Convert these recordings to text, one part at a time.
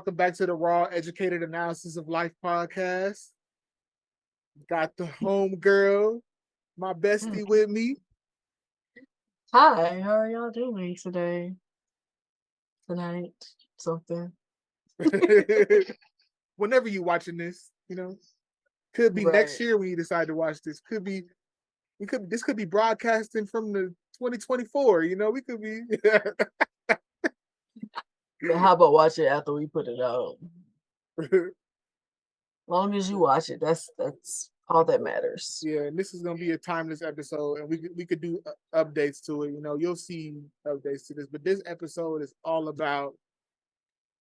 welcome back to the Raw Educated Analysis of Life podcast. Got the home girl, my bestie with me. Hi, how are y'all doing today? Tonight? Something? Whenever you watching this, could be next Right. year when you decide to watch this. This could be broadcasting from the 2024, we could be But how about watch it after we put it out? Long as you watch it, that's all that matters. Yeah, and this is gonna be a timeless episode, and we could do updates to it. You'll see updates to this, but this episode is all about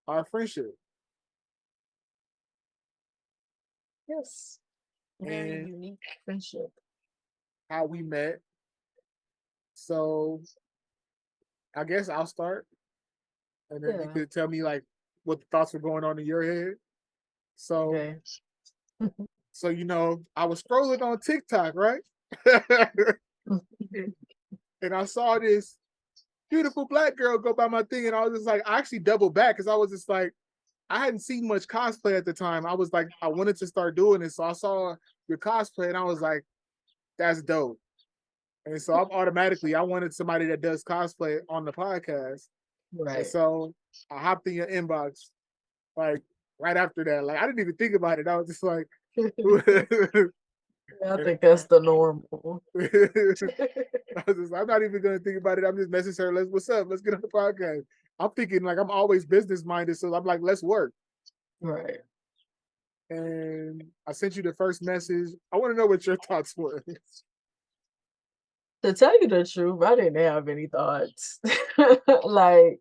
our friendship Yes. Very and unique friendship. how we met. So I guess I'll start, and then you Yeah. could tell me like what the thoughts were going on in your head. So, Okay. I was scrolling on TikTok, right? And I saw this beautiful black girl go by my thing, and I was just like, I actually doubled back because I was just like, I hadn't seen much cosplay at the time. I was like, I wanted to start doing it, so I saw your cosplay, and I was like, that's dope. And so I wanted somebody that does cosplay on the podcast, and Right. so I hopped in your inbox like right after that. Like I didn't even think about it. I was just like, I think that's the normal. I'm not even gonna think about it. I'm just messaging her. What's up? Let's get on the podcast. I'm thinking like I'm always business minded, so I'm like, let's work. Right. And I sent you the first message. I want to know what your thoughts were. To tell you the truth, I didn't have any thoughts. Like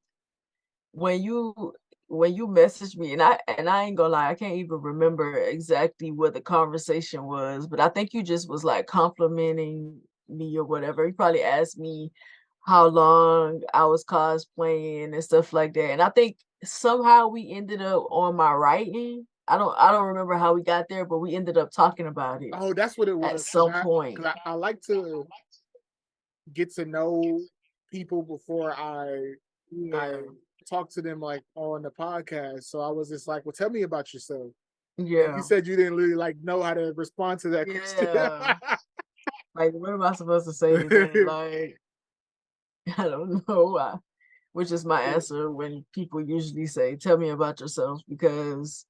when you when you messaged me, and I ain't gonna lie, I can't even remember exactly what the conversation was, but I think you just was like complimenting me or whatever. You probably asked me how long I was cosplaying and stuff like that. And I think somehow we ended up on my writing. I don't remember how we got there, but we ended up talking about it Oh, that's what it at was. some point. I like to get to know people before I Yeah. talk to them like on the podcast. So I was just like, well, tell me about yourself. And you Yeah. said you didn't really like know how to respond to that question. Yeah. Like, what am I supposed to say to that? Like, I don't know. Which is my answer when people usually say, "Tell me about yourself," because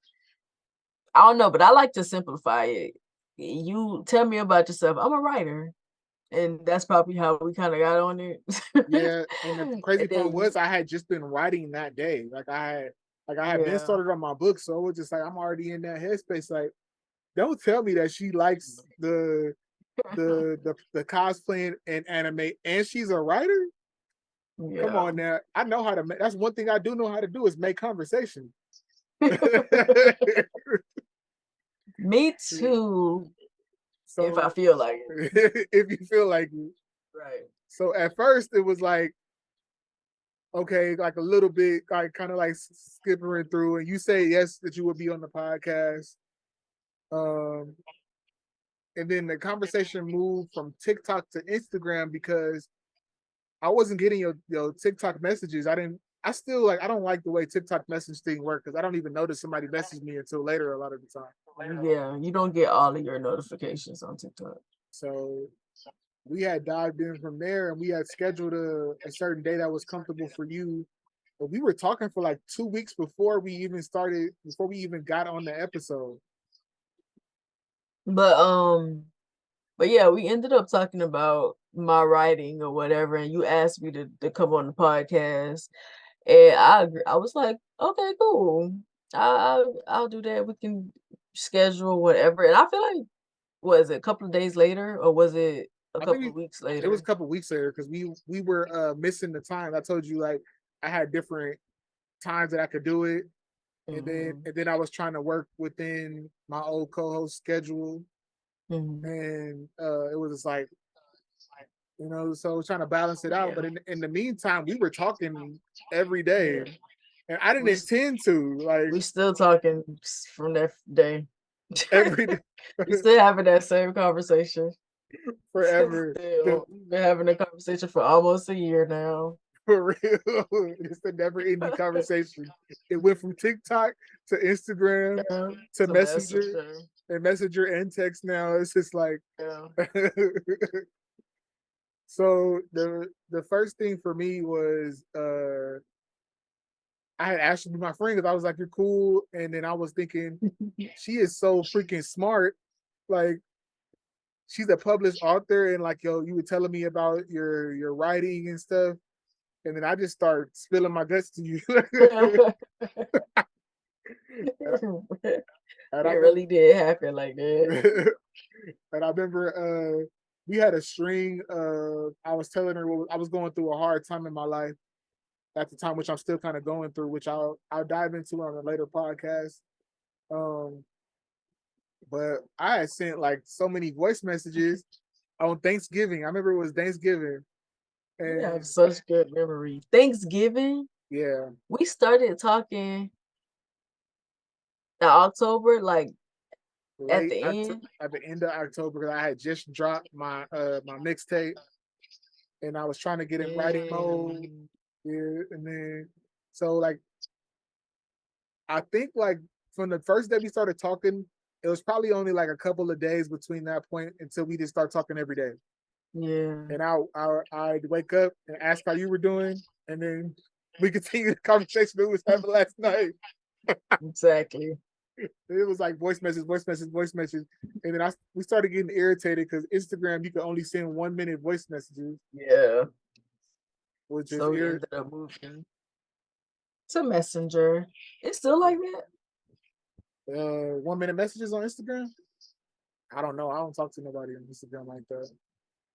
I don't know, but I like to simplify it. You tell me about yourself. I'm a writer, and that's probably how we kind of got on it. Yeah, and the crazy And part then was I had just been writing that day. I had been yeah, started on my book, so it was just like I'm already in that headspace. Like, don't tell me that she likes the cosplaying and anime, and she's a writer. Come yeah. on now, I know how to. That's one thing I do know how to do is make conversation. Me too, if I So feel like it. if you feel like it. Right. So at first it was like okay, like a little bit, like kind of like skippering through, and you say yes that you would be on the podcast. Um, and then the conversation moved from TikTok to Instagram because I wasn't getting your TikTok messages. I still like. I don't like the way TikTok message thing work because I don't even notice somebody messaged me until later a lot of the time. Yeah, you don't get all of your notifications on TikTok. So we had dived in from there, and we had scheduled a certain day that was comfortable for you. But we were talking for like 2 weeks before we even got on the episode. But But yeah, we ended up talking about my writing or whatever, and you asked me to come on the podcast, and I agree. I was like, okay, cool. I'll do that. We can schedule whatever. And I feel like, was it a couple of days later or was it a I think couple of weeks it was a later? couple weeks later because we were missing the time. I told you like I had different times that I could do it, and then Hmm. and then I was trying to work within my old co-host schedule, Hmm. and it was just like so I was trying to balance it out. Yeah, But in the meantime, we were talking every day, yeah. and I didn't We s- intend to like we still talking from that day. every day We still having that same conversation. forever. The Still, we've been having a conversation for almost a year now. For real. It's the never ending conversation. It went from TikTok to Instagram Yeah, to to Messenger Messenger. and Messenger and text now. It's just like Yeah. so the first thing for me was I had asked her to be my friend because I was like, you're cool. And then I was thinking, she is so freaking smart. Like she's a published author and like, yo, you were telling me about your writing and stuff. And then I just start spilling my guts to you. It and I really did happen like that. remember, and I remember we had a string of I was telling her I was going through a hard time in my life at the time, which I'm still kind of going through, which I'll dive into on a later podcast. Um, but I had sent like so many voice messages on Thanksgiving. I remember it was Thanksgiving, You and have such good memory. Thanksgiving, yeah, we started talking in October, like at late the end. at the end of October, because I had just dropped my mixtape, and I was trying to get in writing mode. Damn. Yeah, and then so like I think like from the first day we started talking, it was probably only like a couple of days between that point until we just start talking every day. Yeah, And I'd wake up and ask how you were doing, and then we continue the conversation we was having last night. exactly. It was like voice message, voice message, voice message, and then we started getting irritated because Instagram you can only send 1 minute voice messages, Yeah. which is So we ended up moving to Messenger. It's still like that? 1 minute messages on Instagram. I don't know. I don't talk to nobody on Instagram like that.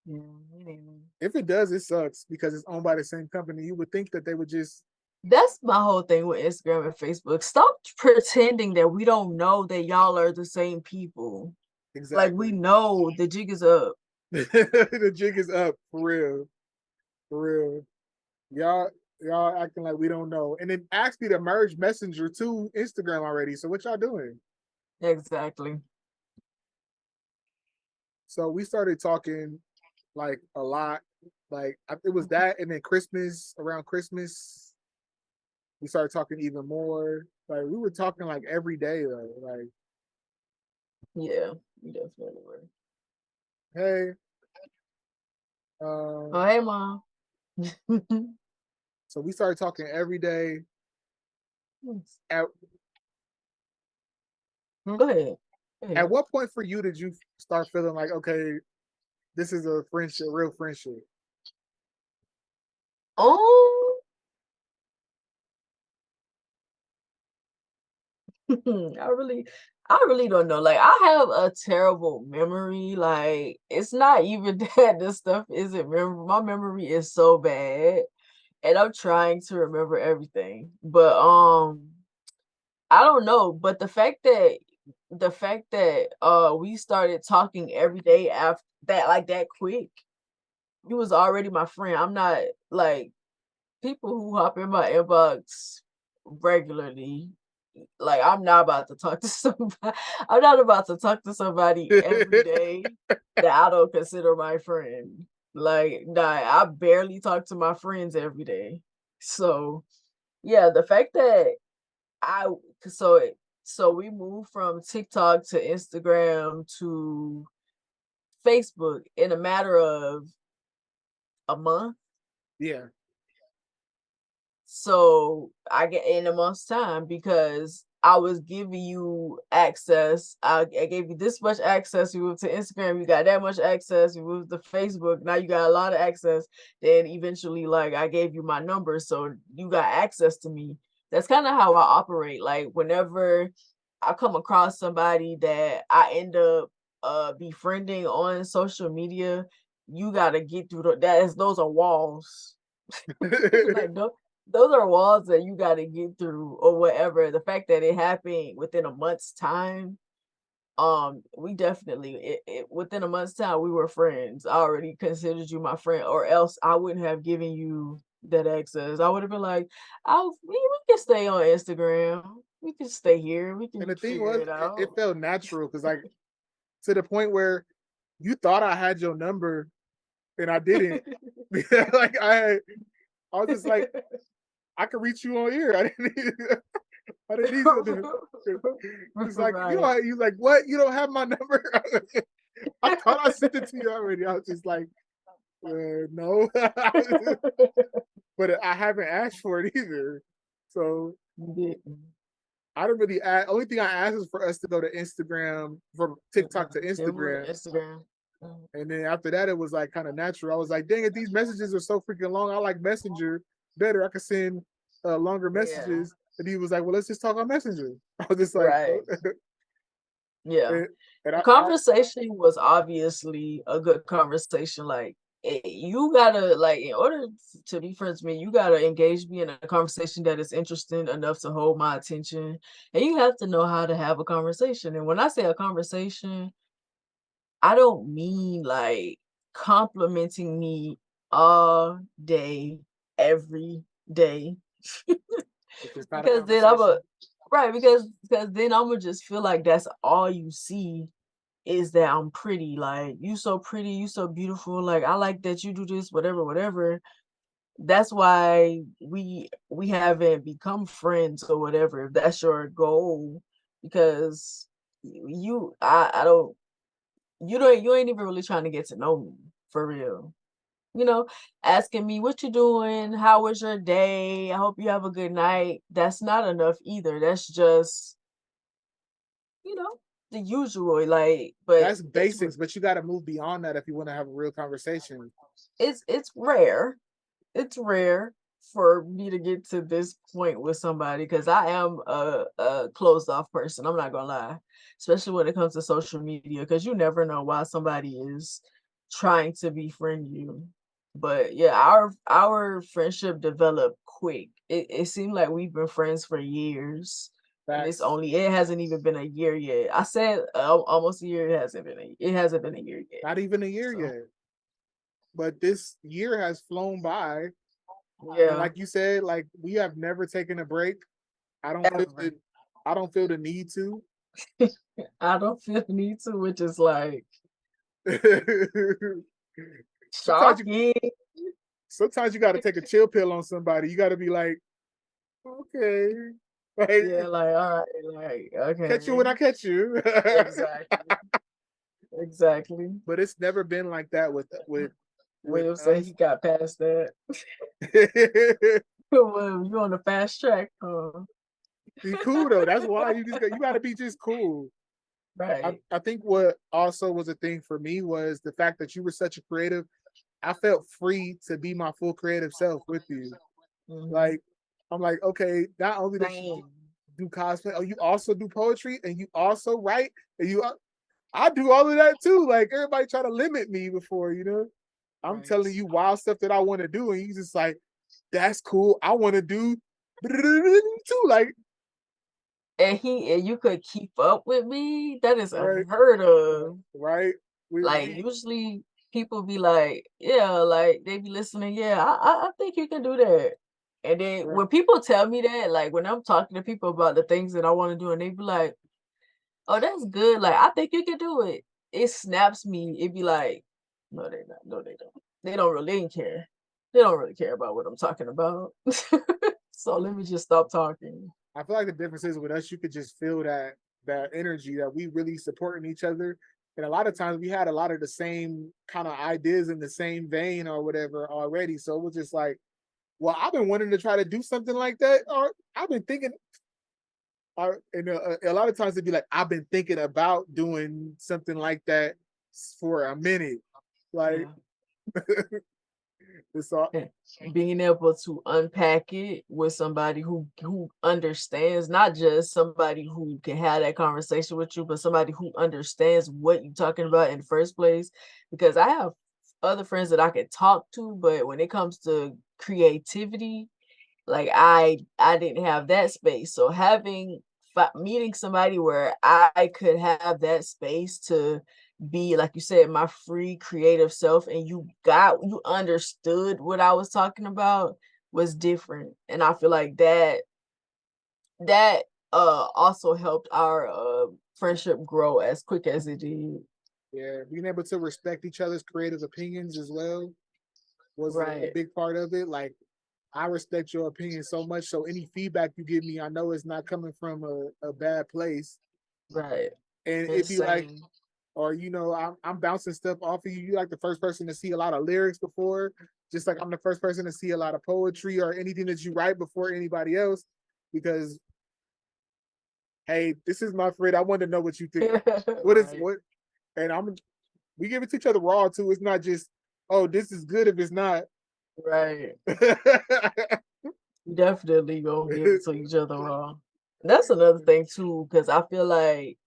Yeah, me neither. If it does, it sucks because it's owned by the same company. You would think that they would just That's my whole thing with Instagram and Facebook. Stop pretending that we don't know that y'all are the same people. Like we exactly. know the jig is up. The jig is up for real, for real. Y'all acting like we don't know, and it asked me to merge Messenger to Instagram already. So what y'all doing? Exactly. So we started talking like a lot. Like it was that, and then Christmas around Christmas, we started talking even more. Like we were talking like every day though. Like Yeah, we definitely were. hey, Oh, um, hey, mom. so we started talking every day. At Go ahead. Go at ahead. what point for you did you start feeling like okay, this is a friendship, real friendship? Oh, I really, I really don't know. Like, I have a terrible memory. Like, it's not even that this stuff isn't memorable. My memory is so bad, and I'm trying to remember everything. But I don't know. But the fact that we started talking every day after that, like that quick, you was already my friend. I'm not like people who hop in my inbox regularly, like, I'm not about to talk to somebody I'm not about to talk to somebody every day that I don't consider my friend. Like, nah, I barely talk to my friends every day. So, yeah, the fact that I so so we moved from TikTok to Instagram to Facebook in a matter of a month. Yeah. So I get in a month's time because I was giving you access. I gave you this much access. You moved to Instagram, you got that much access. You moved to Facebook, now you got a lot of access. Then eventually, like I gave you my number, so you got access to me. That's kind of how I operate. Like whenever I come across somebody that I end up befriending on social media, you gotta get through those are walls. Like those are walls that you got to get through or whatever. The fact that it happened within a month's time, we definitely within a month's time we were friends. I already considered you my friend, or else I wouldn't have given you that access. I would have been like, we can stay on Instagram. We can stay here. We And can the thing figure was, it it out. felt natural because like to the point where you thought I had your number and I didn't. Like I had I was just like, I could reach you on here. I didn't need something. He's like, Right. he's like, what? You don't have my number? I thought I sent it to you already. I was just like, no. But I haven't asked for it either. So Yeah. I don't really ask. Only thing I asked is for us to go to Instagram, from TikTok to It was Instagram. Instagram. Mhm. And then after that, it was like kind of natural. I was like, dang it, these messages are so freaking long. I like Messenger better. I could send longer Yeah. messages. And he was like, well, let's just talk on Messenger. I was just like, Right. Yeah. and, and The I conversation was obviously a good conversation. Like, you gotta like, in order to be friends with me, you gotta engage me in a conversation that is interesting enough to hold my attention, and you have to know how to have a conversation. And when I say a conversation, I don't mean like complimenting me all day, every day. it's just not a Because then I'm a conversation. right, because then Imma just feel like that's all you see is that I'm pretty, like, "You so pretty, you so beautiful, like, I like that you do this, whatever, whatever." That's why we haven't become friends or whatever, if that's your goal, because I don't you ain't even really trying to get to know me, for real. You know, asking me, "What you doing? How was your day? I hope you have a good night." That's not enough either, that's just, you know, the usual, like, but That's basics, but you got to move beyond that if you want to have a real conversation. it's rare. It's rare for me to get to this point with somebody because I am a closed off person. I'm not gonna lie, especially when it comes to social media, because you never know why somebody is trying to befriend you. But yeah, our friendship developed quick. It seemed like we've been friends for years, and Facts. it hasn't even been a year yet. I said almost a year. It hasn't been a year yet. Not even a year So yet. But this year has flown by. And yeah, like you said, like we have never taken a break. I don't feel ever. the I don't feel the need to. I don't feel the need to, which is like sometimes you shocking. sometimes you gotta take a chill pill on somebody. You gotta be like, okay. Like, Yeah, like, all right, like, catch you okay. when I catch you. Exactly. Exactly. But it's never been like that with Will say us. he got past that. Well, you on the fast track, huh? Be cool though. That's why you gotta be just cool. Right. I think what also was a thing for me was the fact that you were such a creative. I felt free to be my full creative self with you. Mhm. Like, I'm like, okay, not only does she Same. do cosplay, oh, you also do poetry and you also write and I do all of that too. Like everybody try to limit me before, I'm Right. telling you wild stuff that I want to do, and you just like, that's cool. I want to do too. Like, And you could keep up with me? That is right, unheard of. right. Like, usually people be like, yeah, like they be listening, yeah, I think you can do that. And then Right, when people tell me that, like when I'm talking to people about the things that I want to do, and they be like, "Oh, that's good. Like, I think you can do it." It snaps me. It be like, "No, they not. No, they don't. They ain't care. They don't really care about what I'm talking about." So let me just stop talking. I feel like the difference is with us, you could just feel that energy that we really supporting each other. And a lot of times we had a lot of the same kind of ideas in the same vein or whatever already. So it was just like, well, I've been wanting to try to do something like that, or I've been thinking, or and a lot of times it'd be like, I've been thinking about doing something like that for a minute. Like Yeah. it's all And being able to unpack it with somebody who understands, not just somebody who can have that conversation with you, but somebody who understands what you're talking about in the first place. Because I have other friends that I could talk to, but when it comes to creativity, like I didn't have that space. So meeting somebody where I could have that space to be, like you said, my free creative self, and you understood what I was talking about was different. And I feel like that also helped our friendship grow as quick as it did. yeah, being able to respect each other's creative opinions as well was a Right. big part of it. Like I respect your opinion so much. So any feedback you give me, I know it's not coming from a bad place. Right. And it'd be like, Insane. or I'm bouncing stuff off of you. You're like the first person to see a lot of lyrics before, just like I'm the first person to see a lot of poetry or anything that you write before anybody else. Because hey, this is my friend. I want to know what you think. What is Right. what? And we give it to each other raw too. It's not just oh, this is good if it's not. Right. Definitely gonna give it to each other raw. That's another thing too, because I feel like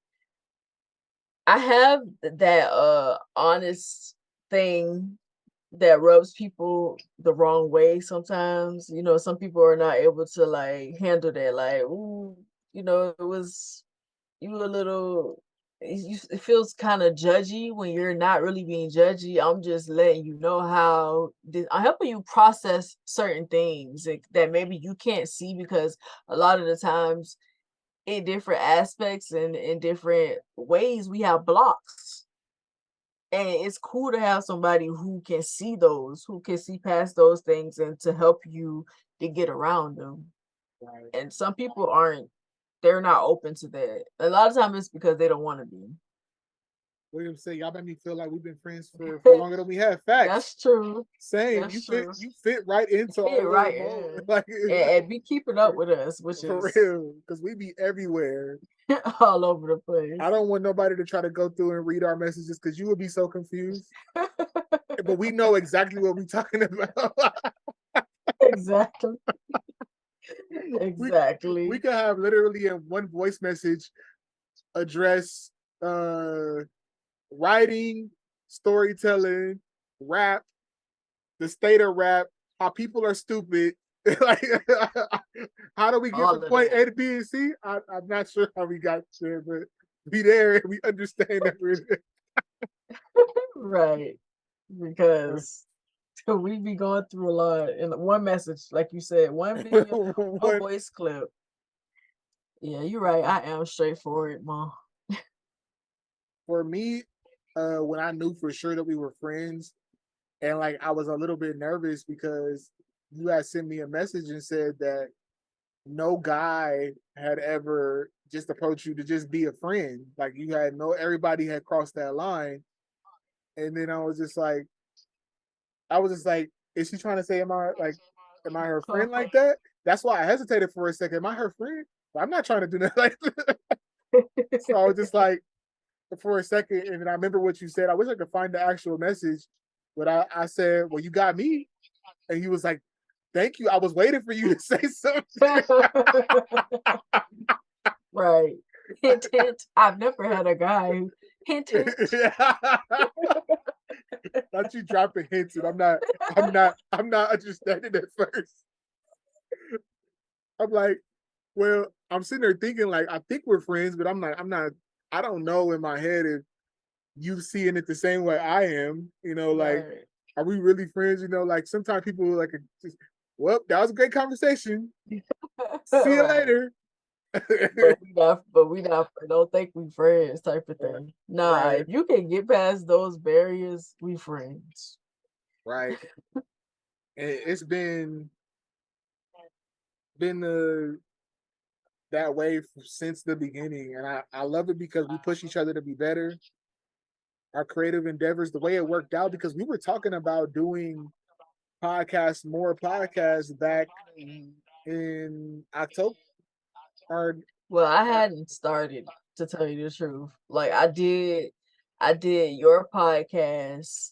I have that honest thing that rubs people the wrong way sometimes. You know, some people are not able to like handle that. Like, ooh, it was you a little. It feels kind of judgy when you're not really being judgy. I'm just letting you know how I'm helping you process certain things that maybe you can't see because a lot of the times in different aspects and in different ways we have blocks, and it's cool to have somebody who can see past those things and to help you to get around them. Right. And some people aren't, they're not open to that. A lot of times it's because they don't want to be. William said, "Y'all made me feel like we've been friends for longer than we have." Facts. That's true. Same. That's true. You fit right into Fit our little right mode. in. Like And be keeping up with us, which for is real. Because we be everywhere. all over the I place. don't want nobody to try to go through and read our messages because you would be so confused. But we know exactly what we're talking about. Exactly. we we Exactly. could have literally in one voice message address uh writing, storytelling, rap, the state of rap, how people are stupid. Like, how do we get from All of point A that. to B and C? I'm not sure how we got there, but we there and we understand that we're there. Right. Because we be going through a lot in one message, like you said, one video, one What voice clip. Yeah, you're right. I am straightforward, mom. for me, when I knew for sure that we were friends, and like I was a little bit nervous because you had sent me a message and said that no guy had ever just approached you to just be a friend. Like you had no, everybody had crossed that line. And then I was just like, is she trying to say, am I her friend like that? That's why I hesitated for a second. Am I her friend? But I'm not trying to do that like that. So I was just like, for a second, and then I remember what you said. I wish I could find the actual message, but I said, well, you got me. And he was like, thank you. I was waiting for you to say something. Right. Hint, hint. I've never had a guy who hint, hint. Not you dropping hints, and I'm not understanding at first. I'm like, well, I'm sitting there thinking like I think we're friends, but I'm not. I don't know in my head if you seeing it the same way I am. Like, Right. are we really friends? Like sometimes people like just, well, that was a great conversation. See you Right. later. But we not I don't think we friends type of Right, thing. Nah, right, if you can get past those barriers, we friends. right. And it's been that way since the beginning, and I love it because we push each other to be better. Our creative endeavors, the way it worked out, because we were talking about doing more podcasts back in October. Or, Well, I or hadn't started, to tell you the truth. Like I did your podcast,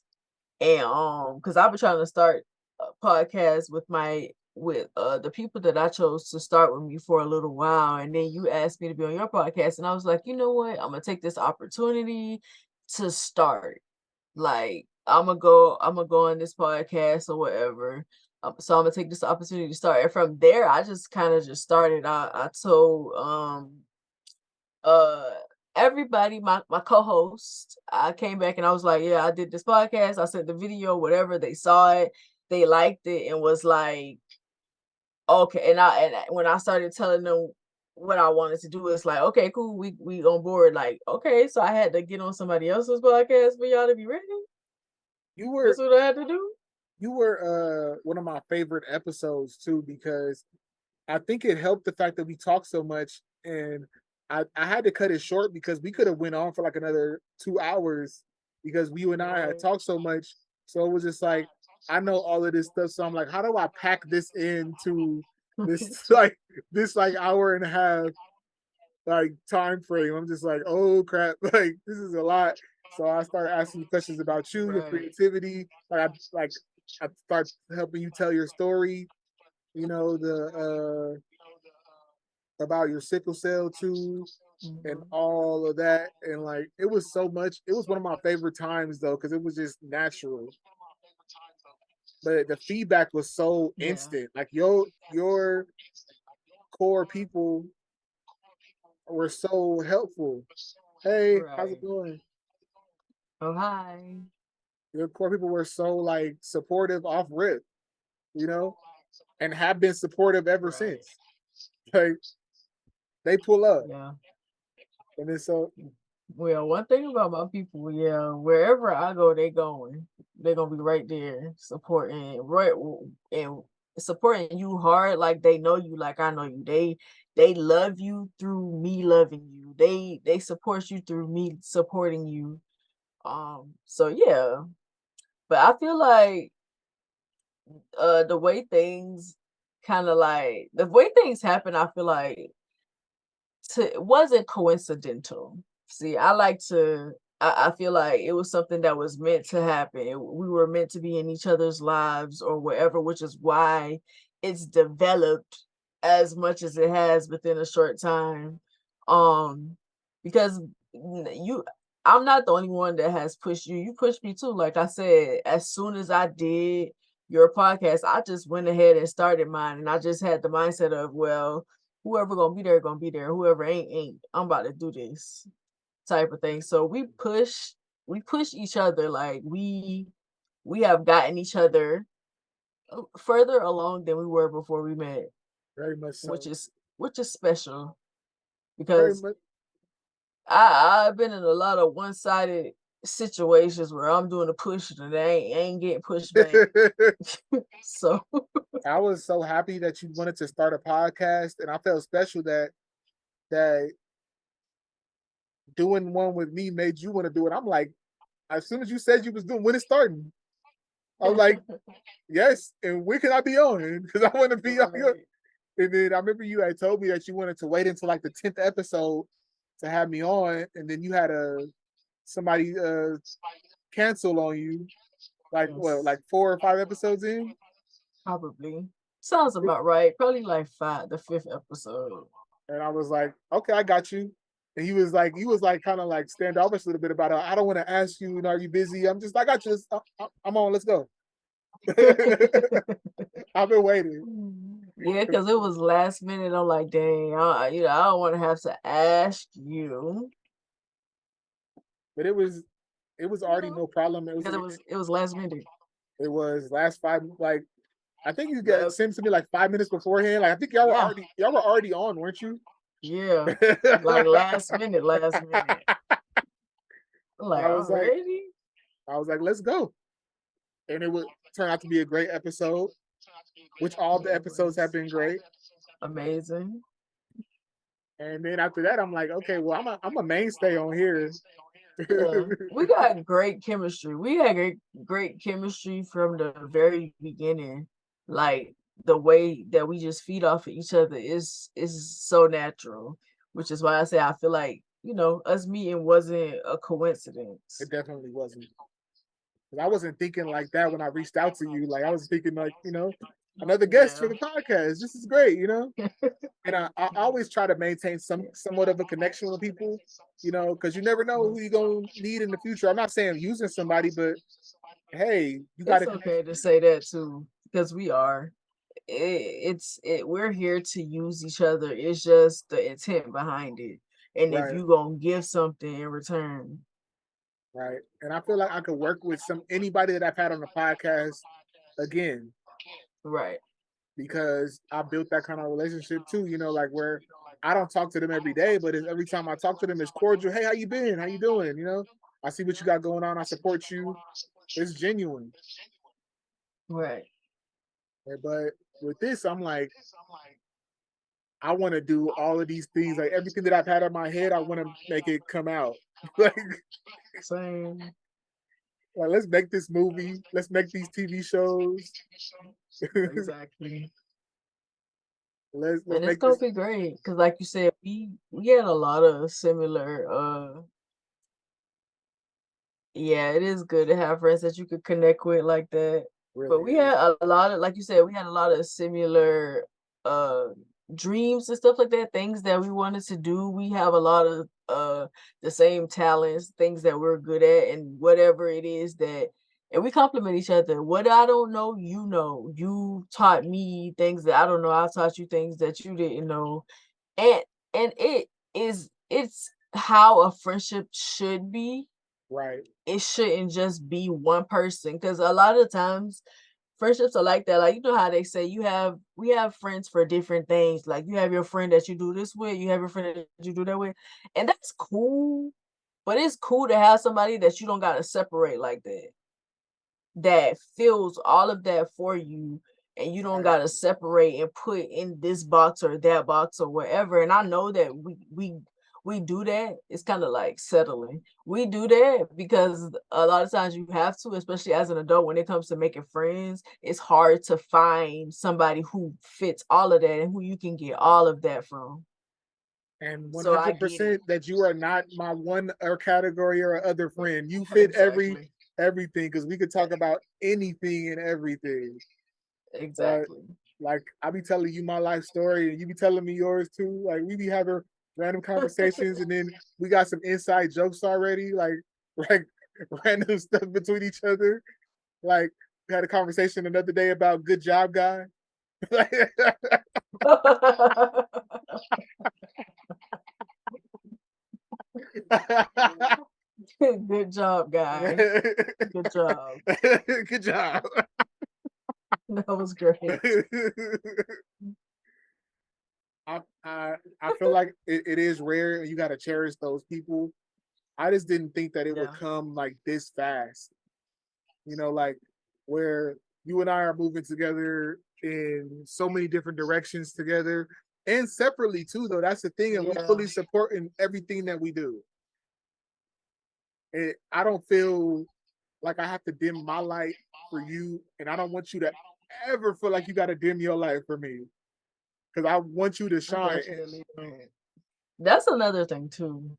and because I've been trying to start a podcast with the people that I chose to start with me for a little while, and then you asked me to be on your podcast, and I was like, you know what, I'm gonna take this opportunity to start. Like I'm gonna go on this podcast or whatever. So I'm gonna take this opportunity to start. And from there, I just kind of just started. I told uh everybody, my co-host, I came back and I was like, yeah, I did this podcast. I sent the video, whatever. They saw it, they liked it, and was like, okay. When I started telling them what I wanted to do, it's like, okay, cool, we on board. Like, okay, so I had to get on somebody else's podcast for y'all to be ready. you That's were what I had to do? you were one of my favorite episodes too, because I think it helped the fact that we talked so much, and I had to cut it short because we could have went on for like another 2 hours because you and I had Right. talked so much. So it was just like I know all of this stuff. So I'm like, how do I pack this into this this hour and a half like time frame? I'm just like, oh crap, like this is a lot. So I started asking you questions about you, your Right. creativity. I start helping you tell your story, the about your sickle cell too and Mhm. all of that. And like it was so much, it was one of my favorite times though, because it was just natural. But the feedback was so Yeah. instant. Like your core people were so helpful. Hey, how's it Right. going? Oh, hi. Your core people were so like supportive off rip, you know, and have been supportive ever Right. since. Like they pull up. Yeah. And then so Well, one thing about my people, yeah, wherever I go, they going. They're gonna be right there supporting, and supporting you hard, like they know you, like I know you. They love you through me loving you. They support you through me supporting you. So yeah, but I feel like the way things the way things happen, I feel like it wasn't coincidental. See, I feel like it was something that was meant to happen. We were meant to be in each other's lives or whatever, which is why it's developed as much as it has within a short time. Um, because you I'm not the only one that has pushed you. You pushed me too. Like I said, as soon as I did your podcast, I just went ahead and started mine. And I just had the mindset of, well, whoever gonna be there. Whoever ain't. I'm about to do this type of thing. So we push each other. Like we have gotten each other further along than we were before we met, very much which so. is which is special Very because much I've been in a lot of one-sided situations where I'm doing a push and they ain't getting pushed back. So I was so happy that you wanted to start a podcast, and I felt special that doing one with me made you want to do it. I'm like, as soon as you said you was doing when it's starting, I was like, yes, and when can I be on? Because I want to be on your. right. And then I remember you had told me that you wanted to wait until like the 10th episode to have me on, and then you had somebody cancel on you like what, Yes. like 4 or 5 episodes in. Probably. Sounds about right. Probably like the fifth episode. And I was like, okay, I got you. And he was like kind of like standoffish a little bit about it. I don't want to ask you, are you busy? I'm just, I got you. I'm on. Let's go. I've been waiting, Yeah, because it was last minute. I'm like, dang, I don't want to have to ask you, but it was you already know, no problem. because it was last minute. It was last five, like I think you got Yep. sent to me like 5 minutes beforehand. Like I think Yeah, y'all were already on, weren't you? yeah. Like I last minute. I'm like, was like, already? let's go. And it would turn out to be a great episode, which all the Yeah, it episodes have was been great. amazing. And then after that, I'm like, okay, well, I'm a mainstay on here. Yeah, we got great chemistry. We had great chemistry from the very beginning. Like the way that we just feed off of each other is so natural, which is why I say I feel like, us meeting wasn't a It coincidence. definitely wasn't. 'Cause I wasn't thinking like that when I reached out to you. Like I was thinking like, another guest for Yeah. the podcast. This is great. And I always try to maintain somewhat of a connection with people, because you never know who you're gonna need in the future. I'm not saying using somebody, but hey, you got It's a connection. okay to say that too, because we are. We're here to use each other. It's just the intent behind it. And if Right, you gonna give something in return. right. And I feel like I could work with anybody that I've had on the podcast again, Right. because I built that kind of relationship too, like where I don't talk to them every day, but every time I talk to them, it's cordial. Hey, how you been? How you doing? I see what you got going on. I support you. It's genuine. Right. But with this, I'm like, I want to do all of these things, like everything that I've had in my head, I want to make it come out. like, Same. like, let's make this movie. Let's make these TV shows. Exactly. let's And it's make gonna this be great because, like you said, we had a lot of similar. Yeah, it is good to have friends that you could connect with like that. But really we is. had a lot of, like you said, we had a lot of similar uh dreams and stuff like that, things that we wanted to do. We have a lot of the same talents, things that we're good at, and whatever it is that, and we complement each other. What I don't know, you know. You taught me things that I don't know. I taught you things that you didn't know. And it's how a friendship should be. Right. It shouldn't just be one person, because a lot of times friendships are like that. Like, you know how they say we have friends for different things. Like, you have your friend that you do this with, you have your friend that you do that with, and that's cool. But it's cool to have somebody that you don't gotta separate like that, that feels all of that for you, and you don't Right. gotta separate and put in this box or that box or whatever. And I know that we do that. It's kind of like settling. We do that because a lot of times you have to, especially as an adult, when it comes to making friends, it's hard to find somebody who fits all of that and who you can get all of that from. And So I get it. 100% that you are not my one or category or other friend. You fit Exactly. everything because we could talk about anything and everything. But Exactly. like I be telling you my life story and you be telling me yours too. Like we be having random conversations and then we got some inside jokes already, like random stuff between each other. Like we had a conversation another day about good job guy. Good job, guy. Good job. Good job. That was great. I feel like it is rare and you gotta cherish those people. I just didn't think that it would Yeah. come like this fast. Like where you and I are moving together in so many different directions together and separately too, though. That's the thing, and we Yeah. fully support in everything that we do. I don't feel like I have to dim my light for you, and I don't want you to ever feel like you got to dim your light for me because I want you to I shine. definitely don't. That's another thing too.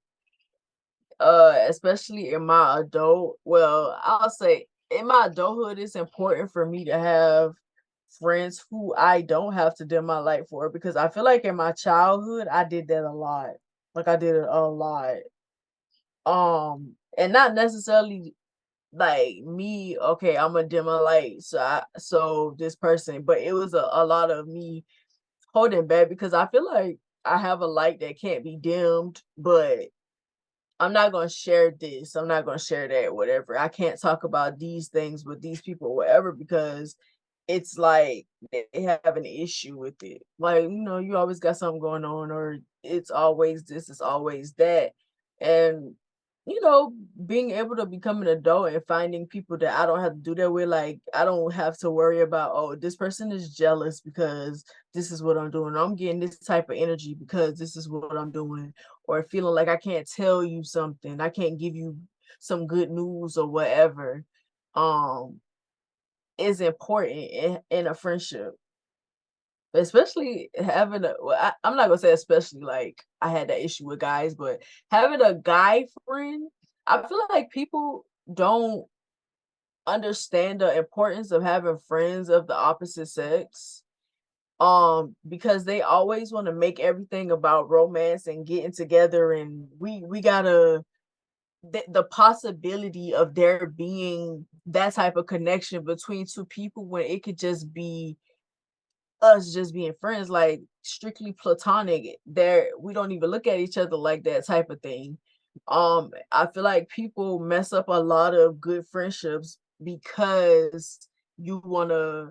Especially in my I'll say in my adulthood, it's important for me to have friends who I don't have to dim my light for, because I feel like in my childhood I did that a lot. Like, I did it a lot. And not necessarily like me, okay, I'm gonna dim my light so this person, but it was a lot of me holding back because I feel like I have a light that can't be dimmed, but I'm not gonna share this. I'm not gonna share that, whatever. I can't talk about these things with these people, whatever, because it's like they have an issue with it. Like, you always got something going on, or it's always this, it's always that. And, being able to become an adult and finding people that I don't have to do that with, like, I don't have to worry about, oh, this person is jealous because this is what I'm doing. I'm getting this type of energy because this is what I'm doing, or feeling like I can't tell you something, I can't give you some good news or whatever, um, is important in a friendship. Especially having I'm not gonna say especially, like I had that issue with guys, but having a guy friend, I feel like people don't understand the importance of having friends of the opposite sex. Because they always want to make everything about romance and getting together, and we gotta the possibility of there being that type of connection between two people when it could just be us just being friends, like strictly platonic. There, we don't even look at each other like that type of thing. I feel like people mess up a lot of good friendships because you want to,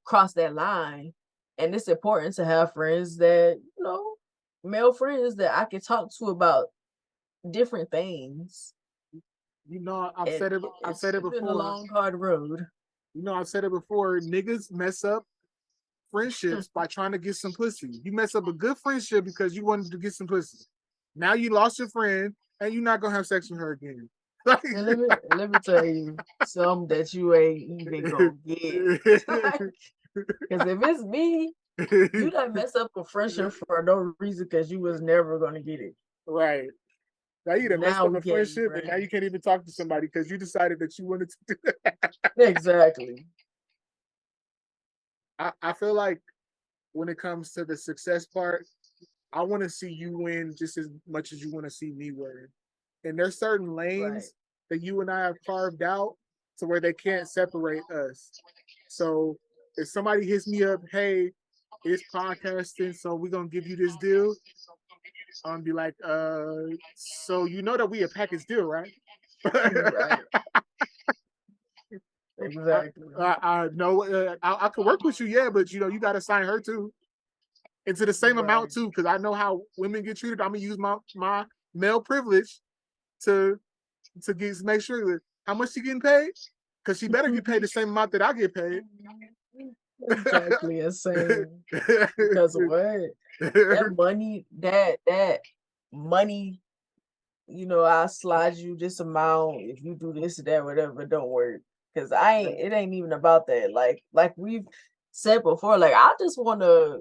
cross that line. And it's important to have friends that, male friends that I can talk to about different things. You know, I've And said it. I've said it it's been a before. long, hard road. You know, I've said it before. Niggas mess up friendships by trying to get some pussy. You mess up a good friendship because you wanted to get some pussy. Now you lost your friend, and you're not gonna have sex with her again. And let me tell you some that you ain't even gonna get. Because if it's me, you done mess up a friendship for no reason because you was never gonna get it. Right. Now you done messed Now up we a can't be friendship, and now friends. you can't even talk to somebody because you decided that you wanted to do that. Exactly. I feel like when it comes to the success part, I want to see you win just as much as you want to see me win. And there's certain Right. lanes that you and I have carved out to where they can't separate us. So if somebody hits me up, hey, it's podcasting, so we're gonna give you this deal. I'm be like, so you know that we a package deal, right? Right. I, Exactly. I know I could work with you, yeah, but you know you got to sign her too, into the same amount Right. too, because I know how women get treated. I'm gonna use my male privilege to get make sure that how much she getting paid, because she better get paid the same amount that I get paid. Exactly. Insane. Because of what? That money, I slide you this amount if you do this or that, whatever, don't work. Cause it ain't even about that. Like we've said before, like I just wanna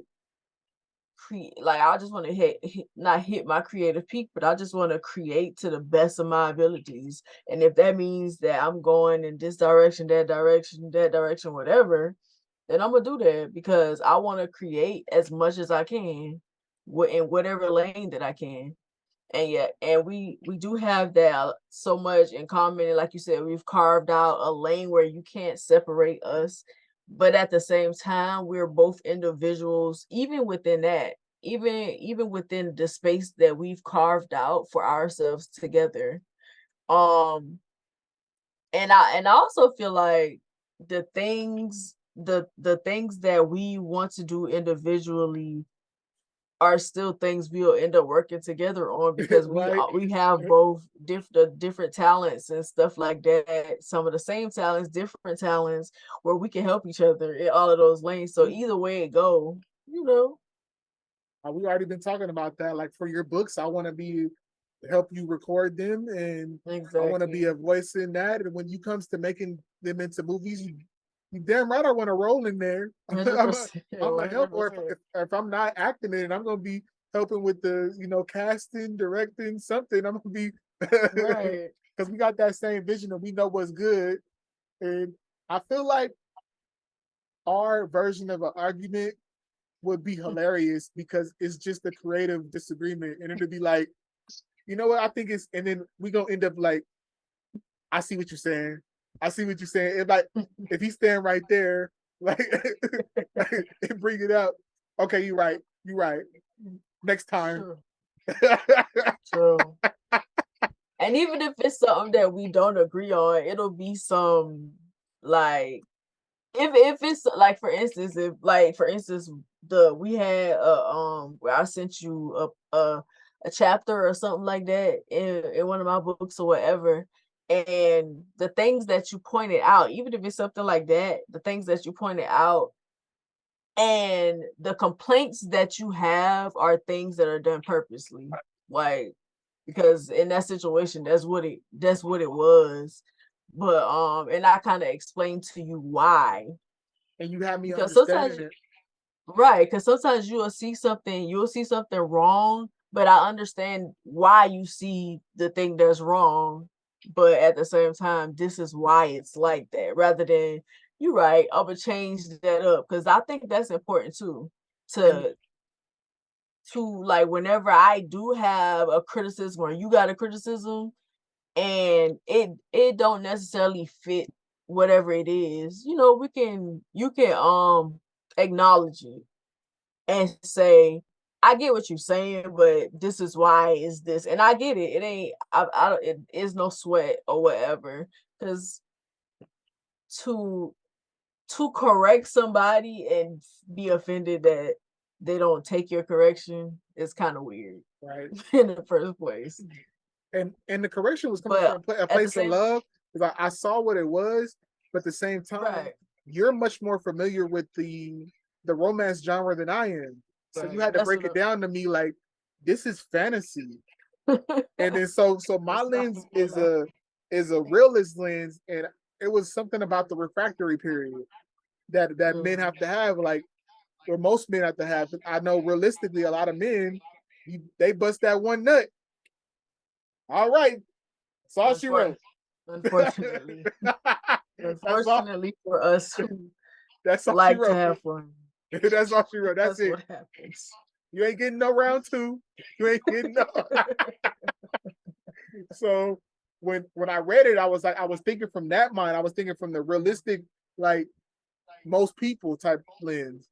I just wanna not hit my creative peak, but I just wanna create to the best of my abilities. And if that means that I'm going in this direction, that direction, whatever, then I'm gonna do that because I wanna create as much as I can in whatever lane that I can. And yeah, and we do have that so much in common. And like you said, we've carved out a lane where you can't separate us. But at the same time, we're both individuals, even within that, even within the space that we've carved out for ourselves together. Um, and I also feel like the things that we want to do individually are still things we'll end up working together on because Right? we have both different talents and stuff like that. Some of the same talents, different talents, where we can help each other in all of those lanes. So either way it go, you know. We already been talking about that. Like for your books, I want to be help you record them, and I want to be Exactly. a voice in that. And when you comes to making them into movies, you damn right I want to roll in there. Hundred percent. I'm a help, hundred or percent. if I'm not acting in it, I'm gonna be helping with the casting, directing something. I'm gonna be Right. because we got that same vision and we know what's good. And I feel like our version of an argument would be hilarious because it's just a creative disagreement, and it'd be like, you know what, I think it's, and then we gonna end up like, I see what you're saying. I see what you're saying. If he's standing right there, like, and bring it up. Okay, you're right. You're right. Next time. True. True. And even if it's something that we don't agree on, it'll be some like if it's like for instance the we had where I sent you a chapter or something like that in one of my books or whatever, and the things that you pointed out, even if it's something like that, the things that you pointed out and the complaints that you have are things that are done purposely, like because in that situation that's what it was. But and I kind of explained to you why, And you have me because understanding sometimes it. right, because sometimes you'll see something wrong, but I understand why you see the thing that's wrong, but at the same time this is why it's like that, rather than you're right, I'm gonna change that up, because I think that's important too, And to like whenever I do have a criticism or you got a criticism and it don't necessarily fit whatever it is, you can acknowledge it and say, I get what you're saying, but this is why is this, and I get it. It ain't I don't, it is no sweat or whatever, because to correct somebody and be offended that they don't take your correction is kind of weird right. in the first place. And the correction was coming But from a at the place of same love, because I saw what it was, but at the same time, right, you're much more familiar with the romance genre than I am. So you Right. had to That's break what it down to me like this is fantasy. I, And then so my that's not lens gonna is a realist lens, and it was something about the refractory period that men mm, have to have, like or most men have to have. I know realistically a lot of men they bust that one nut. All right, that's all she unfor- wrote. unfortunately. That's all. Unfortunately for us who That's all she like to wrote. have fun. That's all she wrote. That's That's it. what happens. You ain't getting no round two. You ain't getting no. So when I read it, I was like, I was thinking from that mind. I was thinking from the realistic, like most people type lens.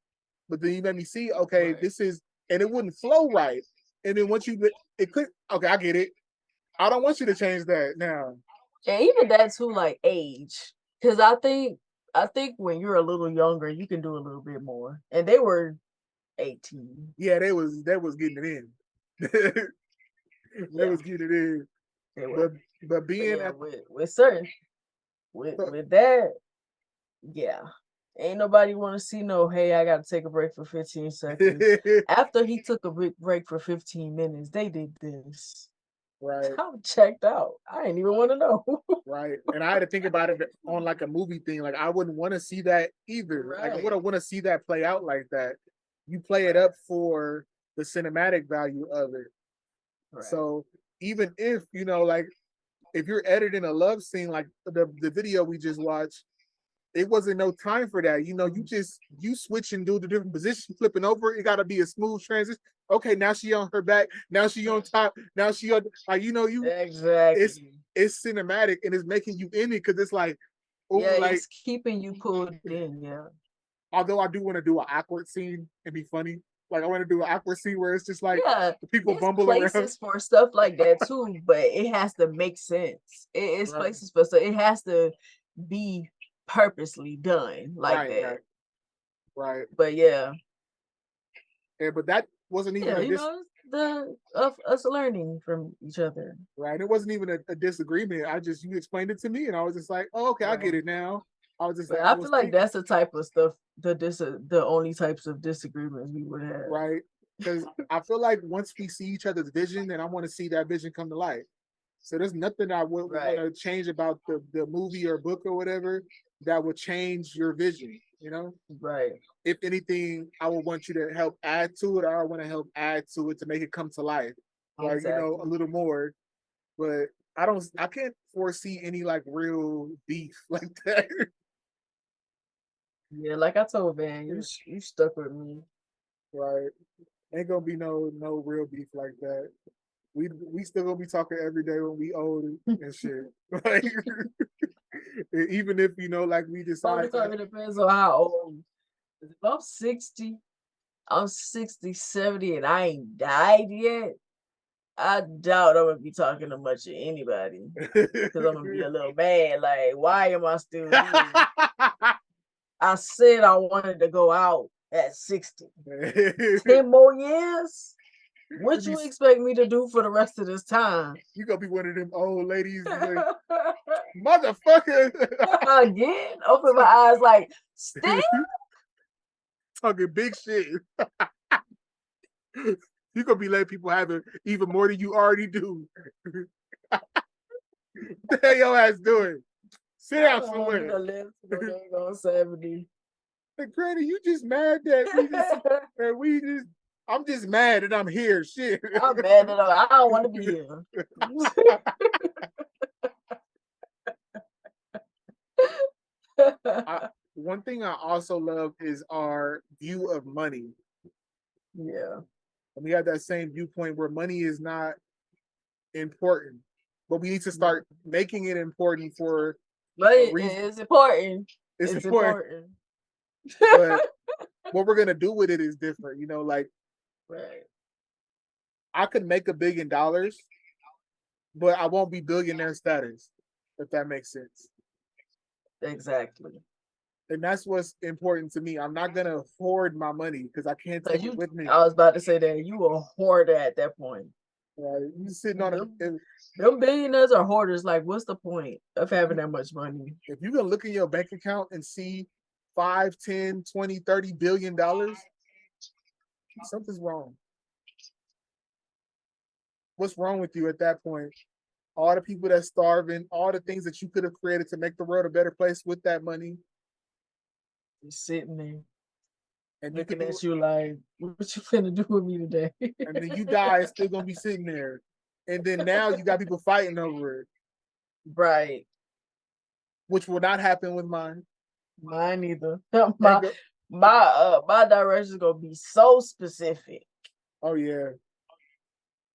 But then you made me see, okay, Right. this is, and it wouldn't flow right. And then once you, it click, okay, I get it. I don't want you to change that now. And even that too, like age. Because I think when you're a little younger, you can do a little bit more. And they were 18. Yeah, they was getting it in. They Yeah, was getting it in. they But were. but But being yeah, at with certain with that, yeah. Ain't nobody want to see no, hey, I gotta take a break for 15 seconds. After he took a break for 15 minutes, they did this. right, I'm checked out. I ain't even want to know. right. And I had to think about it on like a movie thing. Like I wouldn't want to see that either. Like I Right. wouldn't want to see that play out like that. You play it up for the cinematic value of it. Right. So even if, like if you're editing a love scene like the video we just watched, it wasn't no time for that. You switch and do the different position, flipping over. It gotta be a smooth transition. Okay, now she on her back, now she on top, now she on like it's Exactly. it's cinematic and it's making you in it because it's like, oh, Yeah, like it's keeping you pulled in. Yeah. although I do want to do an awkward scene and be funny. Like I want to do an awkward scene where it's just like Yeah. the people It's bumble around. places for stuff like that too, but it has to make sense. It's Right, places for stuff. It has to be purposely done like right, that. right, right. But yeah, And but that wasn't even yeah, a dis it's the of us learning from each other. right. It wasn't even a disagreement. I just you explained it to me, and I was just like, oh, okay, I get Right. it now. I was just But like, I I was feel like thinking, that's the type of stuff the only types of disagreements we would have. right, because I feel like once we see each other's vision, then I want to see that vision come to life. So there's nothing I would want Right. to change about the movie or book or whatever that would change your vision. Right. If anything, I would want you to help add to it, or I want to help add to it to make it come to life, like a Exactly. little more. But I can't foresee any like real beef like that. Yeah, like I told Van, you stuck with me. Right? Ain't gonna be no real beef like that. We still gonna be talking every day when we old and shit. Like even if like we Only decide to it depends on how old. If I'm 60, I'm 60, 70, and I ain't died yet. I doubt I'm gonna be talking to much of anybody because I'm gonna be a little mad. Like, why am I still here? I said I wanted to go out at 60. 10 more years? What you expect me to do for the rest of this time? you gonna be one of them old ladies like motherfucker Again, open my eyes like, still? talking big shit. You gonna be letting people have it even more than you already do. The hell your ass doing? Sit I down don't want me somewhere. to live to no dang on 70. Like, Granny, you just mad that I'm just mad that I'm here. Shit. I'm mad that I don't want to be here. I, one thing I also love is our view of money. Yeah. And we have that same viewpoint where money is not important, but we need to start making it important for But a reason. it's important. It's It's important, important. but what we're gonna do with it is different. Like Right. I could make $1 billion, but I won't be billionaire status, if that makes sense. Exactly. And that's what's important to me. I'm not gonna hoard my money because I can't Cause take it with me. I was about to say that you a hoarder at that point. Right? You sitting on Them, a them billionaires are hoarders. Like, what's the point of having that much money? if you can look in your bank account and see 5, 10, 20, 30 billion dollars, something's wrong. What's wrong with you at that point? All the people that's starving, all the things that you could have created to make the world a better place with that money, Just sitting there and you could looking do, at you like, what you finna do with me today? and then you die, it's still gonna be sitting there. And then now you got people fighting over it, Right. which will not happen with mine. Mine either. Ain't my go, my direction is gonna be so specific. oh yeah.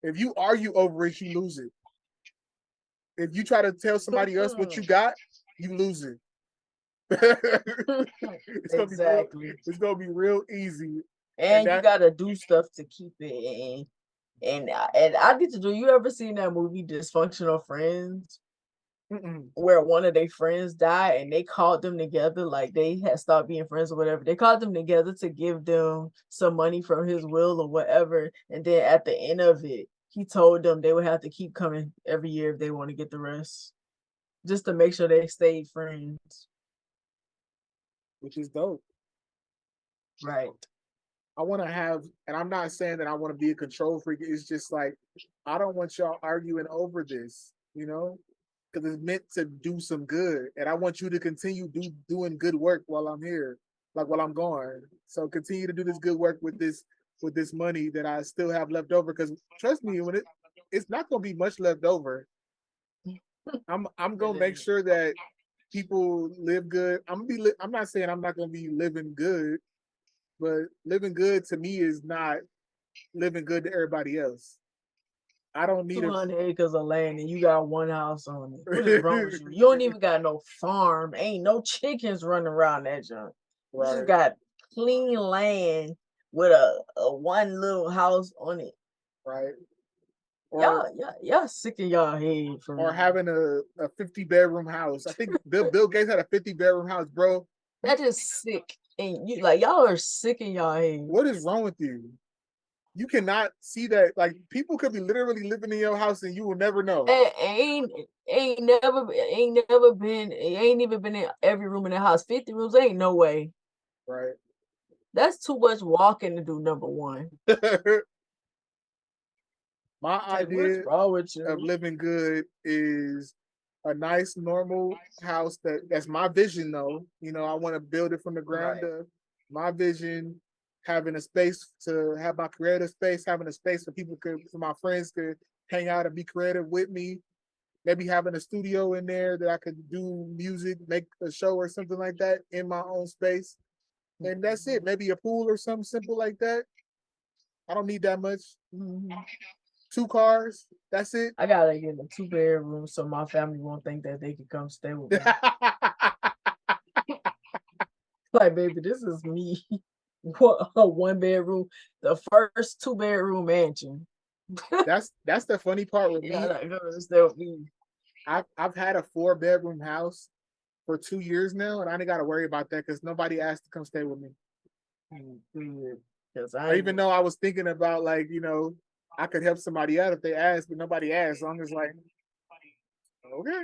If you argue over it, you lose it. If you try to tell somebody else what you got, you lose it. it's gonna be real. Exactly. It's gonna be real easy, and And you that gotta do stuff to keep it in. And I get to do. You ever seen that movie Dysfunctional Friends, mm-mm, where one of their friends died and they called them together, like they had stopped being friends or whatever. They called them together to give them some money from his will or whatever. And then at the end of it, he told them they would have to keep coming every year if they want to get the rest, just to make sure they stayed friends. which is dope. Right. I want to have, and I'm not saying that I want to be a control freak. It's just like I don't want y'all arguing over this, because it's meant to do some good, and I want you to continue doing good work while I'm here, like while I'm gone. So continue to do this good work with this money that I still have left over. Because trust me, it's not gonna be much left over. I'm gonna make sure that people live good. I'm not saying I'm not gonna be living good, but living good to me is not living good to everybody else. I don't need a 200 acres of land and you got one house on it. What is wrong with you? You don't even got no farm. Ain't no chickens running around that junk. You just right, got clean land with a one little house on it. right, or Y'all sick of y'all head for or real. having a 50-bedroom house. I think Bill Gates had a 50-bedroom house, bro. That is sick. And you like y'all are sick in y'all head. What is wrong with you? You cannot see that. Like people could be literally living in your house and you will never know. Ain't even been in every room in the house. 50 rooms, ain't no way. Right. That's too much walking to do, number one. My Like, what's idea wrong with of you? living good is a nice normal house that's my vision though. I want to build it from the ground Right. up. My vision, having a space to have my creative space, having a space for my friends could hang out and be creative with me. Maybe having a studio in there that I could do music, make a show or something like that in my own space. And that's it. Maybe a pool or something simple like that. I don't need that much. Mhm. 2 cars. That's it. I gotta get a 2 bedroom so my family won't think that they can come stay with me. Like, baby, this is me. What a 1 bedroom, the first 2 bedroom mansion. that's the funny part with Yeah, me. like, gonna stay with me. I've had a 4-bedroom house for 2 years now, and I ain't got to worry about that because nobody asked to come stay with me. Because I Or ain't. even though I was thinking about like I could help somebody out if they asked, but nobody asked. So I'm just like, okay,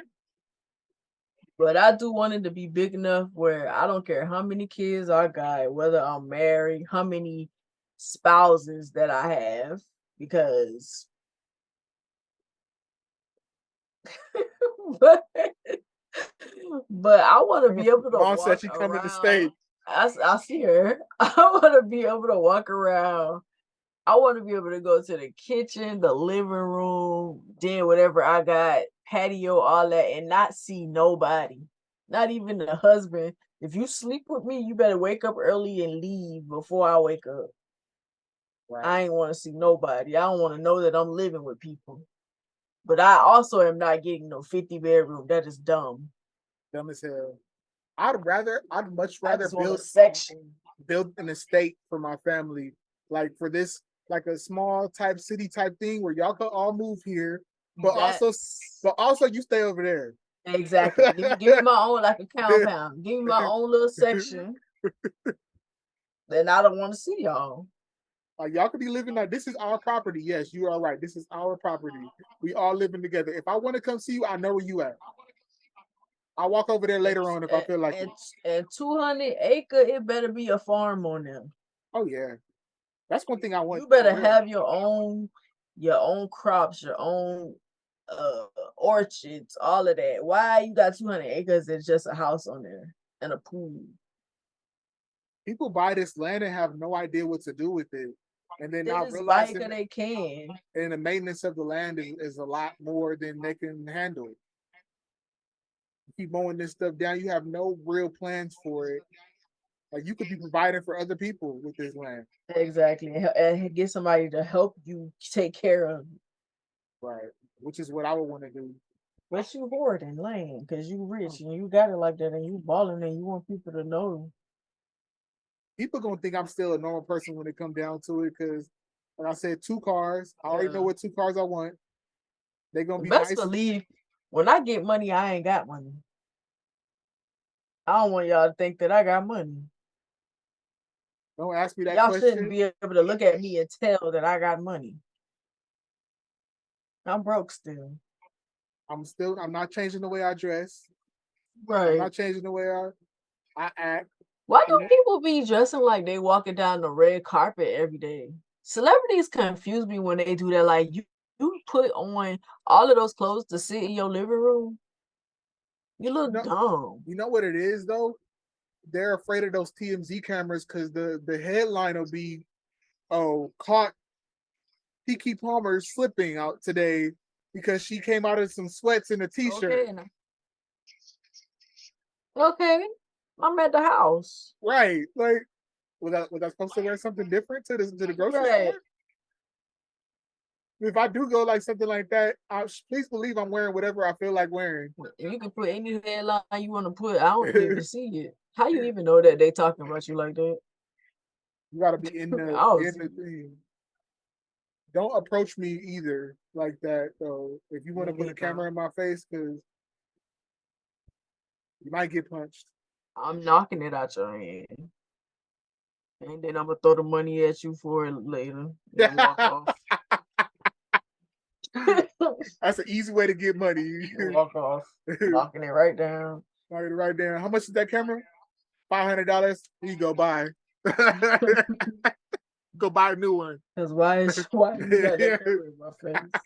But I do want it to be big enough where I don't care how many kids I got, whether I'm married, how many spouses that I have, because but, but I want to be able to Mom said walk she coming to stay. around. I see her. I want to be able to walk around. I want to be able to go to the kitchen, the living room, then whatever I got, patio, all that, and not see nobody, not even the husband. If you sleep with me, you better wake up early and leave before I wake up. Right, I ain't want to see nobody. I don't want to know that I'm living with people. But I also am not getting no 50 bedroom. That is dumb. dumb as hell. I'd much I rather just want a build section. build an estate for my family, like for this, like a small type city type thing where y'all could all move here, but also, That's but also you stay over there. exactly. Give me my own like a compound. Give me my own little section. Then I don't want to see y'all. Like y'all could be living like this is our property. Yes, you are right. This is our property. We all living together. If I want to come see you, I know where you at. I'll walk over there And, later on if I feel like it. and 200 acre, it better be a farm on them. Oh yeah, that's one thing I want You for better real. have your own crops, your own uh orchards, all of that. Why you got 200 acres and just a house on there and a pool? People buy this land and have no idea what to do with it, and then They not just buy it realizing because they can. and the maintenance of the land is a lot more than they can handle. You keep mowing this stuff down, you have no real plans for it. Like you could be providing for other people with this land. Exactly. And get somebody to help you take care of it. Right. Which is what I would want to do. But you hoarding land because you Oh, rich and you got it like that and you balling and you want people to know. people gonna think I'm still a normal person when it come down to it, because like I said, 2 cars. I already know Yeah. what 2 cars I want. They're gonna be Best nice. believe when I get money, I ain't got money. I don't want y'all to think that I got money. Don't ask me that Y'all shouldn't question. be able to look at me and tell that I got money. I'm broke still. I'm not changing the way I dress. I'm Right. not changing the way I act. Why do And people be dressing like they walking down the red carpet every day? Celebrities confuse me when they do that. Like you put on all of those clothes to sit in your living room. You you look know, dumb. you know what it is though? They're afraid of those TMZ cameras because the headline will be, "Oh, caught Kiki Palmer slipping out today because she came out in some sweats and a Okay, t-shirt." okay. I'm at the house. Right? Like, was I supposed to wear something different to the grocery Right. store? If I do go like something like that, please believe I'm wearing whatever I feel like wearing. You can put any headline you want to put. I don't even see it. How you even know that they talking about you like that? You got to be I don't in see the it. thing. Don't approach me either like that though. If you want to Me put a camera neither. in my face, because you might get punched. I'm knocking it out your hand. And then I'm gonna throw the money at you for it later and walk off. That's an easy way to get money. Walk off. Knock Knocking it right down. it right down. How much is that camera? $500. Here you go buy. Go buy a new one. Cause why you got that camera in my face?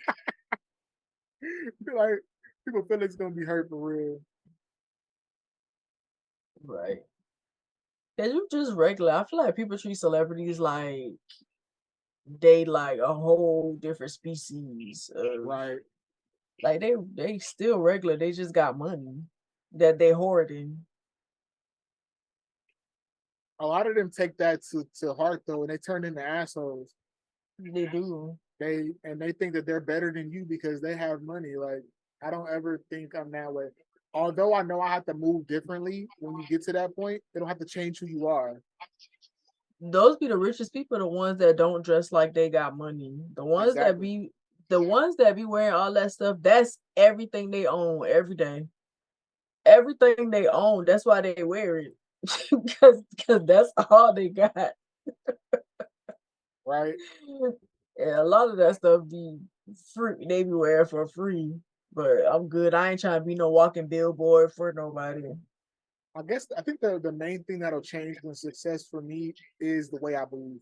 Like people feel it's gonna be hurt for real. Right. Cause you just regular. I feel like people treat celebrities like they like a whole different species of Right. like they still regular. They just got money that they hoarding. A lot of them take that to heart though, and they turn into assholes. They do. They think that they're better than you because they have money. Like I don't ever think I'm that way. Although I know I have to move differently when you get to that point, they don't have to change who you are. Those be the richest people, the ones that don't dress like they got money. Exactly. The ones that be wearing all that stuff, that's everything they own every day. Everything they own, that's why they wear it. Because that's all they got. Right. And a lot of that stuff be free. They be wearing for free. But I'm good. I ain't trying to be no walking billboard for nobody. I think the main thing that'll change the success for me is the way I believe.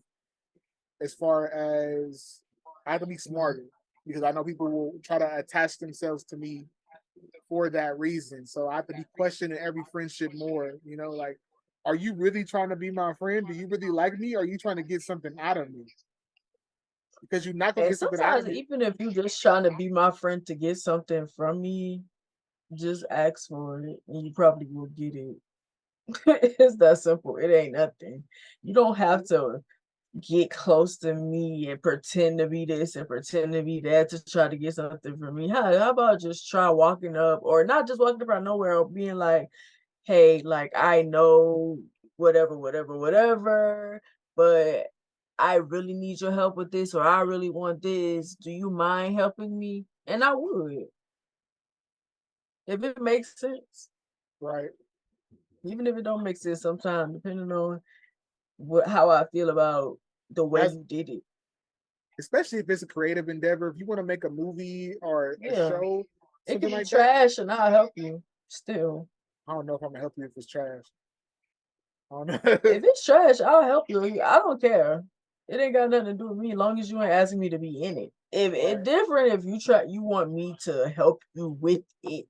As far as I have to be Mhm. smarter because I know people will try to attach themselves to me for that reason. So I have to be questioning every friendship more. Like, are you really trying to be my friend? Do you really like me? Or are you trying to get something out of me? Because you're not gonna And get something out of sometimes me. even if you just trying to be my friend to get something from me, just ask for it and you probably will get it. It's that simple. It ain't nothing. You don't have to get close to me and pretend to be this and pretend to be that to try to get something from me. How about just try walking up or not just walking up out of nowhere or being like, hey, like I know whatever, whatever, whatever, but I really need your help with this or I really want this. Do you mind helping me? And I would, if it makes sense. Right. Even if it don't make sense sometimes, depending on how I feel about the way As you did it. especially if it's a creative endeavor. If you want to make a movie or a Yeah. show, It could something be like that. trash and I'll help you still. I don't know if I'm gonna help you if it's trash. I don't know. If it's trash, I'll help you. I don't care. It ain't got nothing to do with me, as long as you ain't asking me to be in it. If Right. it's different, if you want me to help you with it.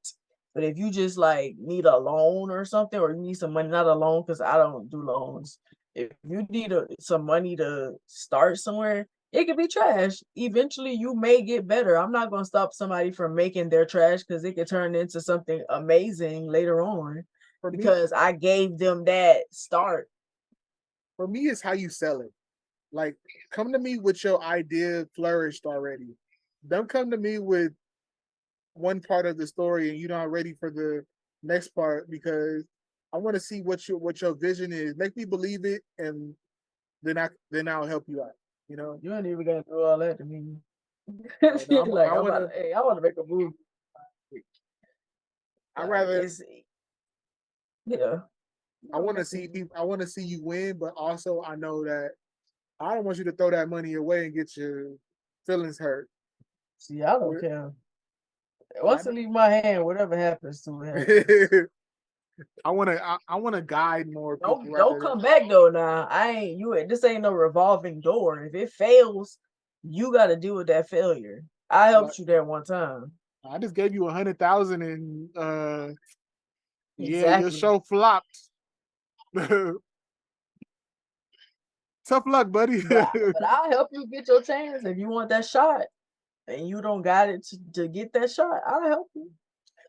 But if you just like need a loan or something, or you need some money, not a loan, because I don't do loans. If you need some money to start somewhere, it could be trash. Eventually, you may get better. I'm not gonna stop somebody from making their trash because it could turn into something amazing later on For me, because I gave them that start. for me, it's how you sell it. Like, come to me with your idea flourished already. Don't come to me with one part of the story and you're not ready for the next part because I want to see what your vision is. Make me believe it, and then I'll help you out. You know, You ain't even gotta do all that to me. I Like I'm want about to. to, hey, I want to make a movie. I Like rather. it's yeah. I want to see people. I want to see you win, but also I know that I don't want you to throw that money away and get your feelings hurt. See, I don't care. Yeah, Once it leave my hand, whatever happens to it happens. I want to guide more people Don't rather than come back though. Now I ain't you. This ain't no revolving door. If it fails, you got to deal with that failure. I like helped you there one time. I just gave you 100,000 and yeah, your Exactly. show flopped. Tough luck, buddy. But I'll help you get your chance if you want that shot and you don't got it to get that shot. I'll help you.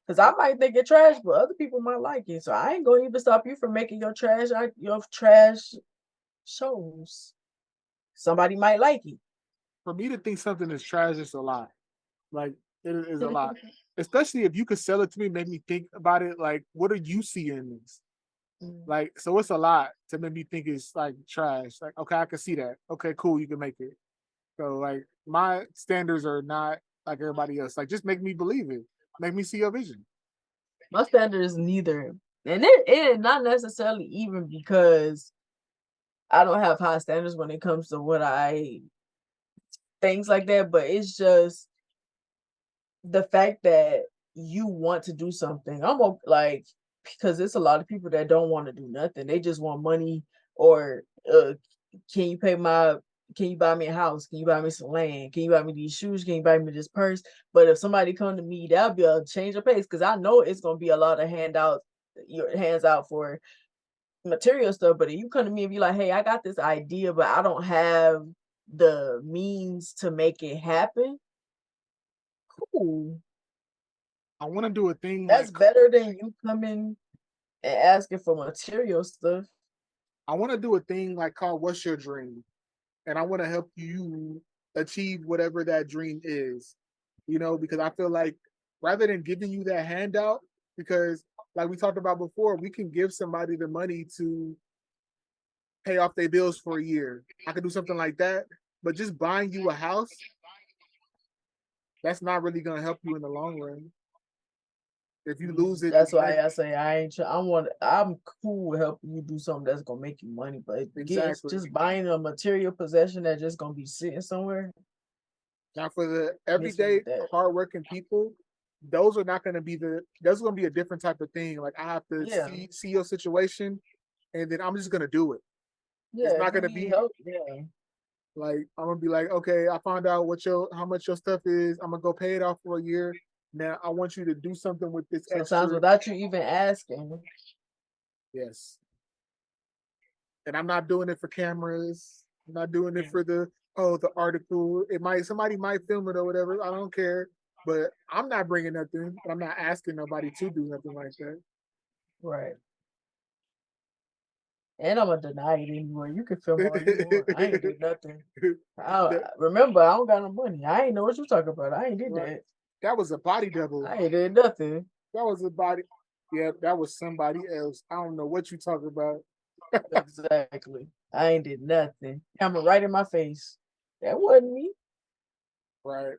Cause I might think it trash, but other people might like it. So I ain't gonna even stop you from making your trash shows. Somebody might like it. For me to think something is trash is a lot. Like it is a lot. Especially if you could sell it to me, make me think about it. Like, what do you see in this? Mm, Like, so it's a lot to make me think it's like trash. Like, okay, I can see that. Okay, cool, you can make it. So like my standards are not like everybody else. Like, just make me believe it. Make me see your vision. My standard is neither, and it not necessarily even because I don't have high standards when it comes to what I things like that. But it's just the fact that you want to do something. Like because it's a lot of people that don't want to do nothing. They just want money or can you pay my can you buy me a house? Can you buy me some land? Can you buy me these shoes? Can you buy me this purse? But if somebody come to me, that'll be a change of pace because I know it's gonna be a lot of handouts, your hands out for material stuff. But if you come to me and be like, hey, I got this idea, but I don't have the means to make it happen, cool. I want to do a thing That's like better than you coming and asking for material stuff. I want to do a thing like called "What's Your Dream," and I want to help you achieve whatever that dream is. You know, because I feel like rather than giving you that handout, because like we talked about before, we can give somebody the money to pay off their bills for a year. I could do something like that, but just buying you a house, that's not really gonna help you in the long run. If you lose it That's the why next I say I ain't. I'm cool with helping you do something that's gonna make you money, but getting exactly. just buying a material possession that just gonna be sitting somewhere. Now for the Miss me everyday with that. hardworking people, those are not gonna be the those are gonna be a different type of thing. Like I have to Yeah, see your situation and then I'm just gonna do it. yeah. It's If not you gonna need be help, yeah. like I'm gonna be like, okay, I found out what your how much your stuff is. I'm gonna go pay it off for a year. Now I want you to do something with this Sometimes extra. without you even asking. Yes. And I'm not doing it for cameras. I'm not doing it for the oh the article. It might somebody might film it or whatever. I don't care. But I'm not bringing nothing. I'm not asking nobody to do nothing like that. Right. And I'm gonna deny it anyway. You can film all you want. I ain't did nothing. that, Remember, I don't got no money. I ain't know what you talking about. I ain't did right. that. That was a body double. I ain't did nothing. That was a body. Yeah, that was somebody else. I don't know what you talking about. Exactly. I ain't did nothing. Camera right in my face. That wasn't me. Right.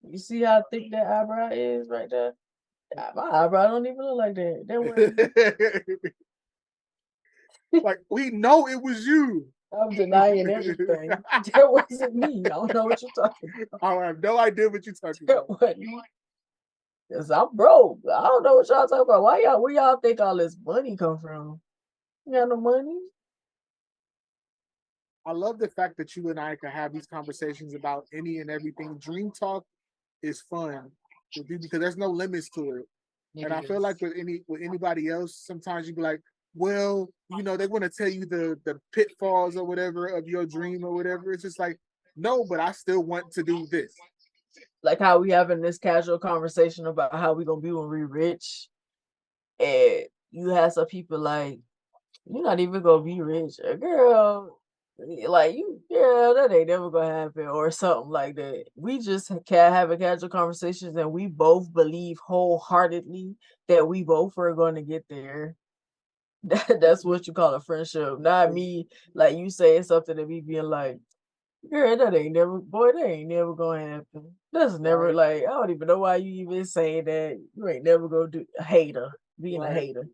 You see how thick that eyebrow is right there? My eyebrow don't even look like that. That wasn't me. Like we know it was you. I'm denying everything. That wasn't me. I don't know what you're talking about. I have no idea what you're talking That about. wasn't me. Cause I'm broke. I don't know what y'all talking about. Where y'all think all this money come from? You got no money? I love the fact that you and I can have these conversations about any and everything. Dream talk is fun with you because there's no limits to it. It And I feel like is. with anybody else, sometimes you be like, well, they want to tell you the pitfalls or whatever of your dream or whatever. It's just like, no, but I still want to do this. Like how we having this casual conversation about how we gonna be when we rich, and you have some people like, you're not even gonna be rich, girl. Like you, yeah, that ain't never gonna happen, or something like that. We just can have a casual conversations, and we both believe wholeheartedly that we both are going to get there. That's what you call a friendship, not me. Like you saying something and me being like, "Girl, that ain't never gonna happen. That's never Right. like I don't even know why you even saying that. You ain't never gonna do a hater, being a Right. hater."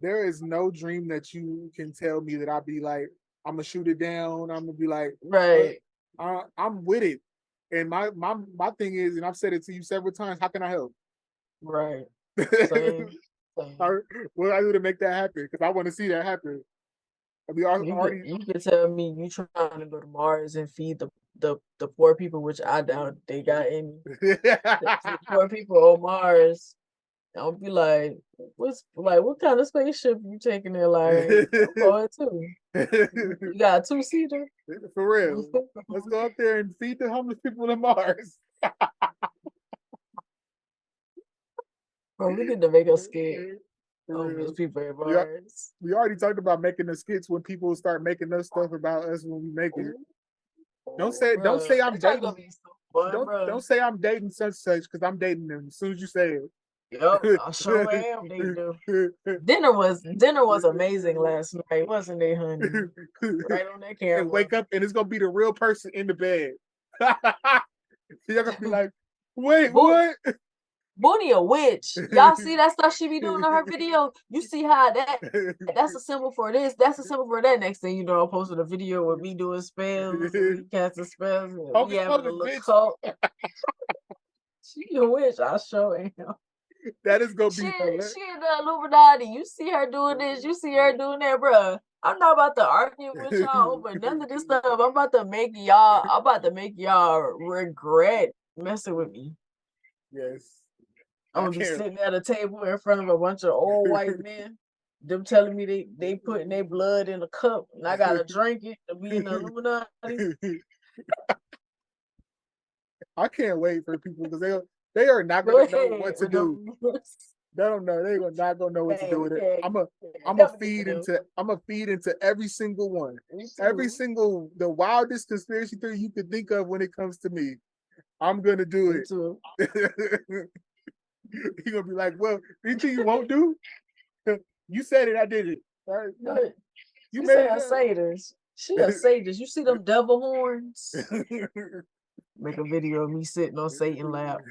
There is no dream that you can tell me that I'd be like, I'm gonna shoot it down. I'm gonna be like, Right, I'm with it. And my thing is, and I've said it to you several times. How can I help? right. Same, same. What do I do to make that happen? Because I want to see that happen. We already. You could tell me you trying to go to Mars and feed the poor people, which I doubt they got any. The poor people on Mars. I'll be like, what kind of spaceship you taking there? Like, I'm going too. You got a two-seater? For real. Let's go up there and feed the homeless people in Mars. Bro, we need to make a skit. For Homeless real. people in We, Mars. we already talked about making the skits when people start making us stuff about us when we make it. Don't Bro, say I'm that's not dating. gonna be so fun, Don't bro. say I'm dating such because I'm dating them as soon as you say Yup, I sure it. am. They do. Dinner was amazing last night, wasn't it, honey? Right on that And camera. wake up and it's gonna be the real person in the bed. You're gonna be like, wait, Bo- what? Boonie a witch. Y'all see that stuff she be doing in her video? You see how that's a symbol for this, that's a symbol for that. Next thing you know, I posted a video with me doing spells and me casting spells and we Hocus having a pocus, little bitch. cult. She a witch, I sure am. That is gonna She be hilarious. she in the Illuminati. You see her doing this, you see her doing that, bruh. I'm not about to argue with y'all over none of this stuff. I'm about to make y'all regret messing with me. Yes, I'm I gonna be can't. sitting at a table in front of a bunch of old white men. Them telling me they putting their blood in a cup and I gotta drink it to be in the Illuminati. I can't wait for people because they are not Go gonna know ahead what to with do. them. They don't know. They are not gonna know what to Hey, do we with it. can't, I'm a never get feed them. into every single one, Me every too. single the wildest conspiracy theory you could think of when it comes to me. I'm gonna do Me it. too. You're gonna be like, well, anything you won't do, you said it, I did it. Right? Good. You She made said a sadist. She a sadist. You see them devil horns? it. Make a video of me sitting on Satan lap.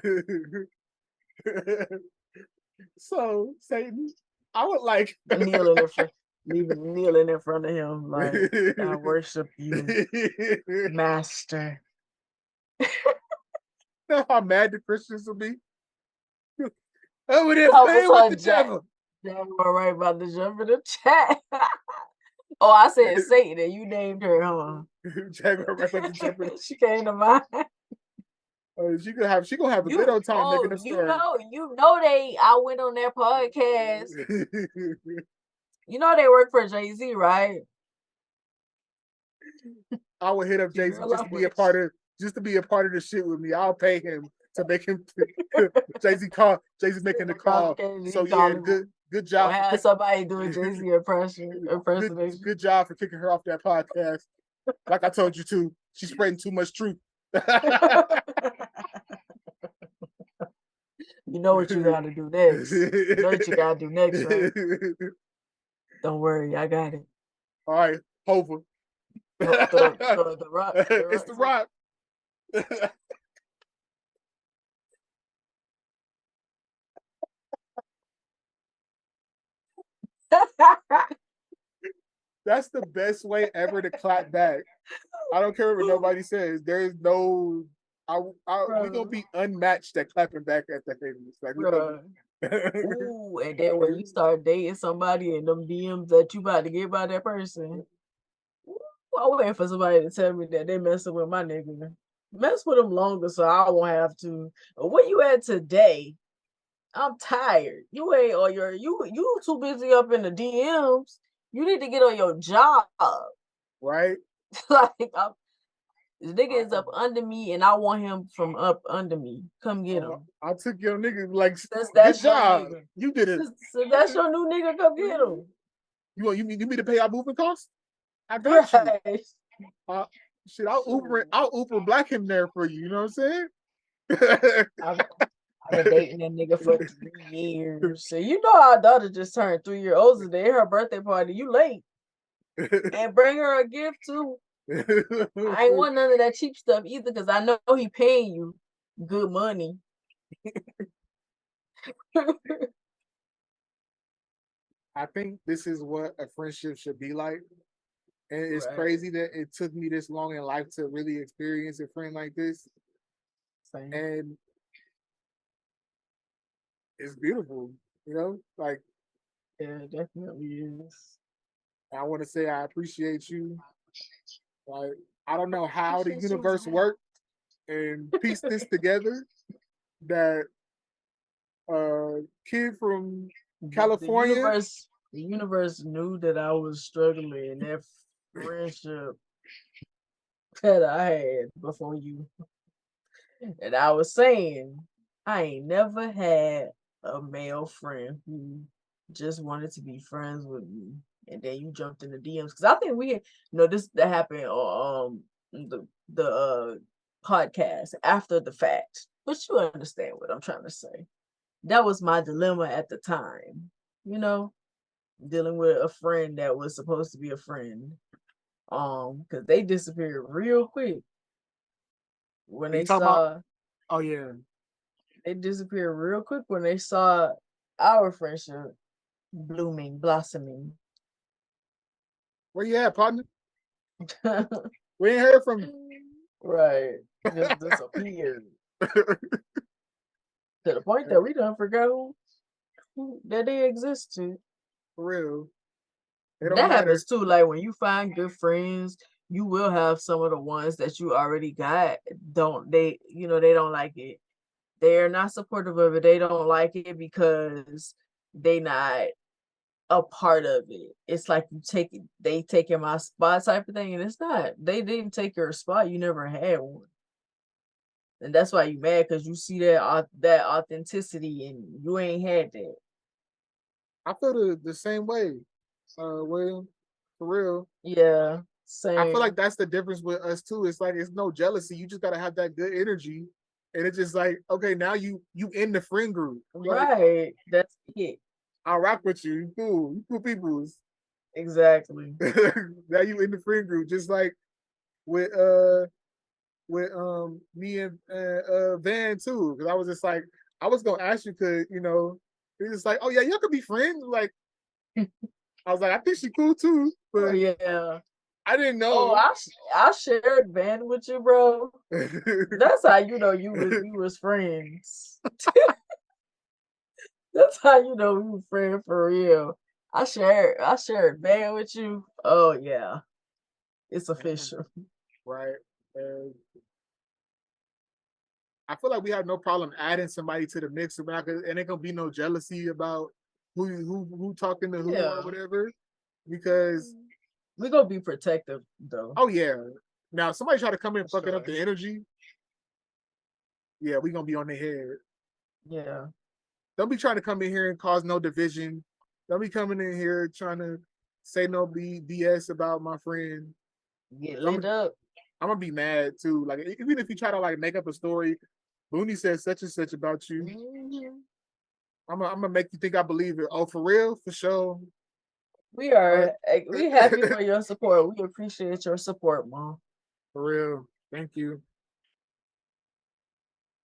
So, Satan, I would like. Kneeling in front, kneeling in front of him like I worship you, master. Know how mad the Christians will be? Over there I was playing with the on Jack. devil. Jack right about to jump in the chat. Oh, I said Satan and you named her, huh? Jaguar right about to jump in. She came to mind. She gonna have a good old time making a story. I went on their podcast. You know they work for Jay-Z, right? I would hit up Jay-Z Girl, just I to be a wish. part of the shit with me. I'll pay him to make him Jay-Z making the call. So yeah, good Or job have somebody doing Jay-Z good impersonation. good job for kicking her off that podcast. Like I told you to, she's spreading too much truth. You know what you gotta do next. You know what you gotta do next, right? Don't worry, I got it. All right, Hova. The rock. It's the rock. That's the best way ever to clap back. I don't care what nobody says. There is no We gonna be unmatched at clapping back at the haters. Like we gonna Bruh. be. Ooh, and then when you start dating somebody and them DMs that you about to get by that person, ooh, I'm waiting for somebody to tell me that they messing with my nigga. Mess with them longer so I won't have to. Where you at today? I'm tired. You ain't on your you too busy up in the DMs. You need to get on your job. Right. Like this nigga is up under me and I want him from up under me. Come get him. I took your nigga. Like, Since good that's your job. nigga. You did it. Since that's your new nigga, come get him. You mean to pay our moving costs? I got you. Right. Shit, I'll Uber black him there for you. You know what I'm saying? I've been dating that nigga for 3 years. So you know our daughter just turned 3 years old today. Her birthday party. You late. And bring her a gift too. I ain't want none of that cheap stuff either because I know he paying you good money. I think this is what a friendship should be like. And it's Right. crazy that it took me this long in life to really experience a friend like this. Same. And it's beautiful, you know? Like, Yeah, it definitely is. I want to say I appreciate you. Like, I don't know how the Appreciate you as universe well. worked and pieced this together. That kid from The California, universe knew that I was struggling in that friendship that I had before you. And I was saying, I ain't never had a male friend who just wanted to be friends with me. And then you jumped in the DMs. Because I think we had, this that happened on the podcast after the fact. But you understand what I'm trying to say. That was my dilemma at the time, you know, dealing with a friend that was supposed to be a friend. Because they disappeared real quick when are you they talking about? saw Oh, yeah. they disappeared real quick when they saw our friendship blooming, blossoming. Where you at, partner? We ain't heard from Right. Just disappeared. you. To the point that we don't forget who that they exist to. For real. It don't That matter. happens too. Like when you find good friends, you will have some of the ones that you already got. They don't like it. They're not supportive of it. They don't like it because they not a part of it. It's like they taking my spot type of thing, and it's not. They didn't take your spot. You never had one, and that's why you mad because you see that authenticity, and you ain't had that. I feel the same way, William. For real. Yeah, I feel like same. that's the difference with us too. It's like it's no jealousy. You just gotta have that good energy. And it's just like, okay, now you in the friend group. Like, Right. That's it. I'll rock with you. You cool. You cool peoples. Exactly. Now you in the friend group. Just like with me and Van too. Cause I was just like, I was gonna ask you, could it's just like, oh yeah, y'all could be friends. Like I was like, I think she cool too, Oh but yeah. I didn't Oh, know. I shared band with you, bro. That's how you know you was friends. That's how you know we were friends for real. I shared band with you. Oh yeah, it's official. Right. And I feel like we have no problem adding somebody to the mix, and ain't gonna be no jealousy about who talking to who or Yeah, whatever. Because we gonna be protective though, oh yeah, now if somebody try to come in for fucking up sure. the energy, yeah, we gonna be on their head. Yeah, Don't be trying to come in here and cause no division. Don't be coming in here trying to say no BS about my friend. get I'm lit up. I'm gonna be mad too. Like even if you try to like make up a story, Boonie said such and such about you. Mhm. I'm gonna make you think I believe it. Oh, for real, for sure. Uh, We happy for your support. We appreciate your support, mom. for real. Thank you.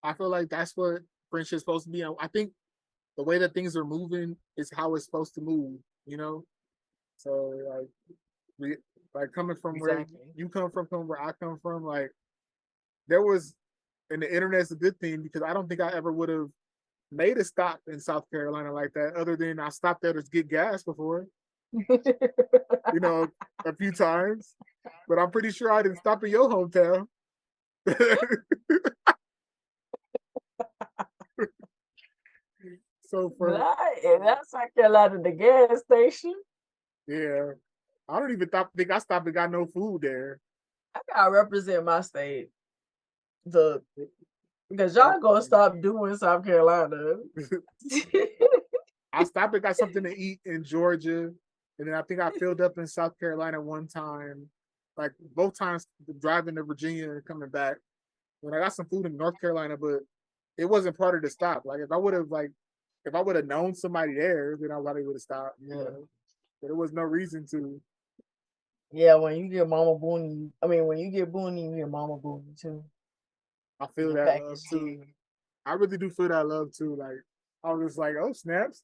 I feel like that's what friendship's supposed to be. I think the way that things are moving is how it's supposed to move. You know. So like we like coming from where Exactly. you come from where I come from. Like there was And the internet's a good thing because I don't think I ever would have made a stop in South Carolina like that, other than I stopped there to get gas before, you know, a few times. But I'm pretty sure I didn't stop in your hometown. So for That's South Carolina, the gas station. yeah, I don't even think I stopped and got no food there. I gotta represent my state. The Because y'all gonna stop doing South Carolina. I stopped and got something to eat in Georgia, and then I think I filled up in South Carolina one time, like both times driving to Virginia and coming back. When I got some food in North Carolina, but it wasn't part of the stop. Like if I would have known somebody there, then I probably would have stopped. Yeah. You know? But there was no reason to. Yeah, when you get Mama Boonie, when you get Boonie, you get Mama Boonie too. I feel The that love package too. deal. I really do feel that love too. Like I was just like, oh snaps,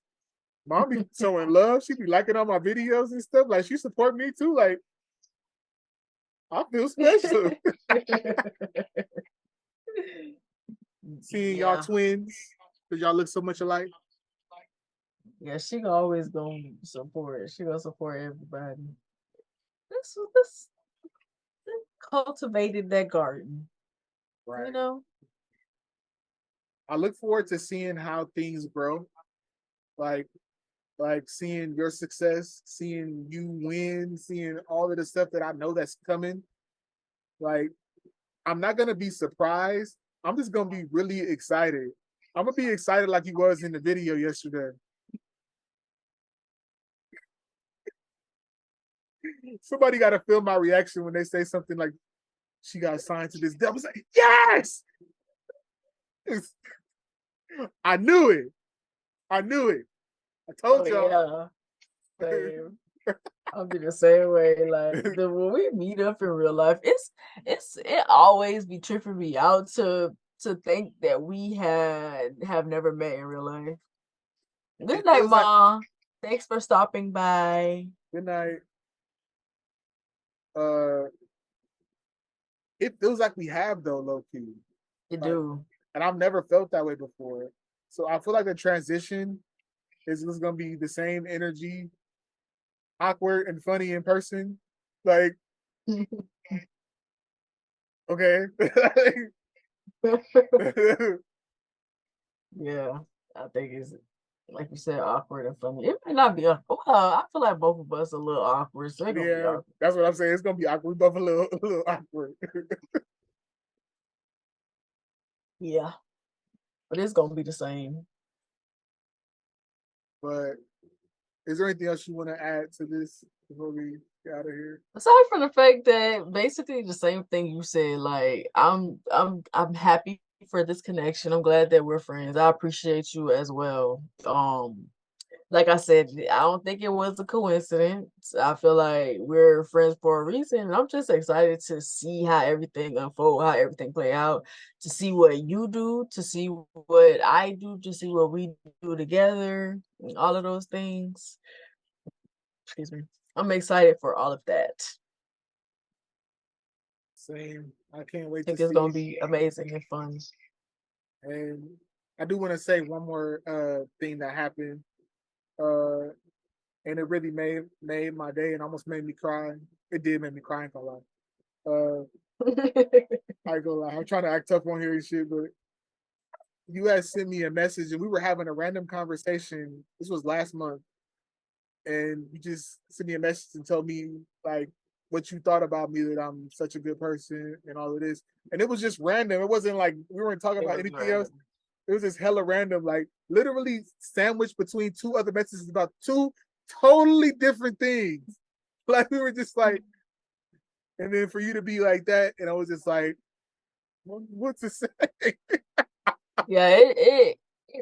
mom be showing love. She be liking all my videos and stuff. Like she support me too. Like I feel special. Seeing y'all Yeah. twins because y'all look so much alike. Yeah, she always gonna support. She gonna support everybody. This cultivated that garden, you Right. know? I look forward to seeing how things grow. Like seeing your success, seeing you win, seeing all of the stuff that I know that's coming. Like I'm not gonna be surprised. I'm just gonna be really excited. I'm gonna be excited like he was in the video yesterday. Somebody got to film my reaction when they say something like she got signed to this deal. I was like, yes! I knew it. I knew it. I Oh told y'all. yeah. Same. I'll be the same way. Like when we meet up in real life, it always be tripping me out to think that we have never met in real life. Good It night, feels like Ma. Thanks for stopping by. good night. Uh, it feels like we have though, low key. You Like, do. and I've never felt that way before. So I feel like the transition is gonna be the same energy, awkward and funny in person. Like, okay. Yeah, I think it's like you said, awkward and funny. It might not be awkward. Well, I feel like both of us a little awkward, so it's gonna be Yeah, awkward. that's what I'm saying. It's gonna be awkward. We both a little awkward. Yeah, but it's gonna be the same. But is there anything else you want to add to this before we get out of here? Aside from the fact that basically the same thing you said, like I'm happy for this connection. I'm glad that we're friends. I appreciate you as well. Like I said, I don't think it was a coincidence. I feel like we're friends for a reason. And I'm just excited to see how everything unfold, how everything play out, to see what you do, to see what I do, to see what we do together, and all of those things. Excuse me. I'm excited for all of that. Same. I can't wait to Think it's gonna see. be amazing and fun. And I do want to say one more thing that happened. Uh, and it really made my day and almost made me cry. It did make me cry, ain't gonna lie. I go lie. I'm trying to act tough on here and shit, but you had sent me a message and we were having a random conversation. This was last month, and you just sent me a message and told me like what you thought about me, that I'm such a good person and all of this. And it was just random. It wasn't like we weren't talking It about was anything else. random. It was just hella random, like literally sandwiched between two other messages about two totally different things. Like we were just like, and then for you to be like that, and I was just like, what to say? Yeah,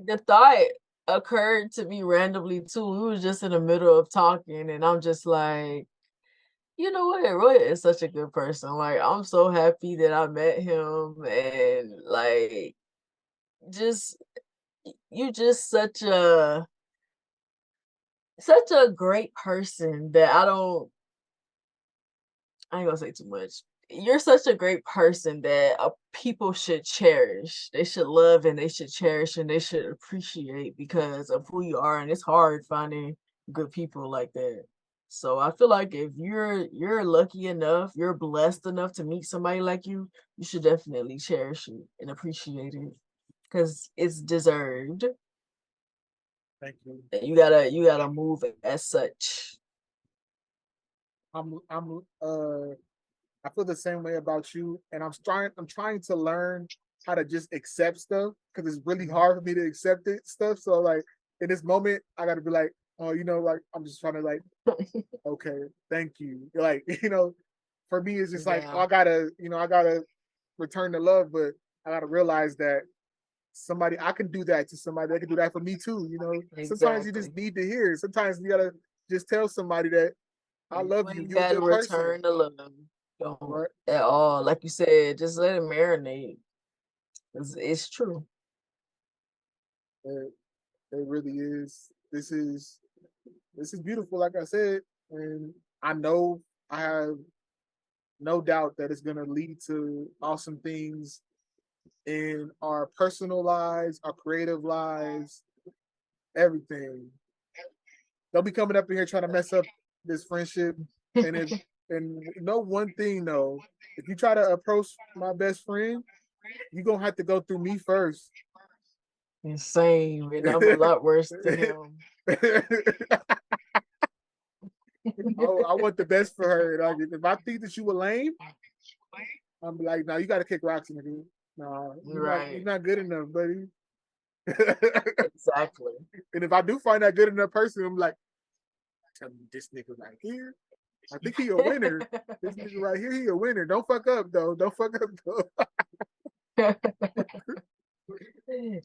the thought occurred to me randomly too. We was just in the middle of talking, and I'm just like, you know what? Roy is such a good person. Like, I'm so happy that I met him, and like, just you just such a great person that I ain't gonna say too much. you're such a great person that people should cherish. They should love and they should cherish and they should appreciate because of who you are. And it's hard finding good people like that. So I feel like if you're lucky enough, you're blessed enough to meet somebody like you should definitely cherish it and appreciate it because it's deserved. Thank you. And you gotta move as such. I'm I feel the same way about you, and I'm trying to learn how to just accept stuff because it's really hard for me to accept it stuff. So like in this moment, I got to be like, oh, like I'm just trying to like, okay, thank you. Like for me, it's just like, oh, Yeah, I gotta return the love, but I gotta realize that somebody I can do that to somebody that can do that for me too. Sometimes you exactly. just need to hear it. Sometimes you gotta just tell somebody that I You love you. ain't You're a gotta good person. return the love. Don't Right? at all. Like you said, just let it marinate. It's true. It, it really is. This is beautiful, like I said, and I know I have no doubt that it's gonna lead to awesome things in our personal lives, our creative lives, everything. Don't be coming up in here trying to mess up this friendship. And if and know one thing though, if you try to approach my best friend, you're gonna have to go through me first. Insane, and I'm a lot worse than him. I want the best for her. Like, if I think that you were lame, I'm like, no, you got to kick rocks, nigga. No, you're Right. not good enough, buddy. Exactly. And if I do find that good enough person, I'm like, tell me this nigga right here. I think he a winner. This nigga right here, he a winner. Don't fuck up though. Don't fuck up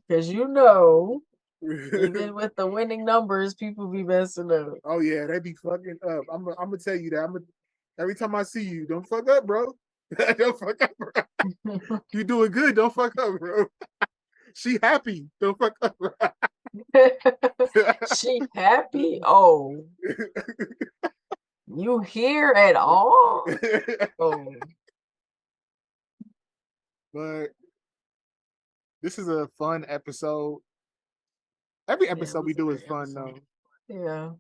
Because you know, though. even with the winning numbers, people be messing up. Oh yeah, they be fucking up. I'm gonna tell you that. Every time I see you, don't fuck up, bro. Don't fuck up, bro. You doing good. Don't fuck up, bro. She happy. Don't fuck up, bro. She happy? Oh, you here at all? Oh, But this is a fun episode. Every yeah, it episode we was a do is great fun episode. though. Yeah.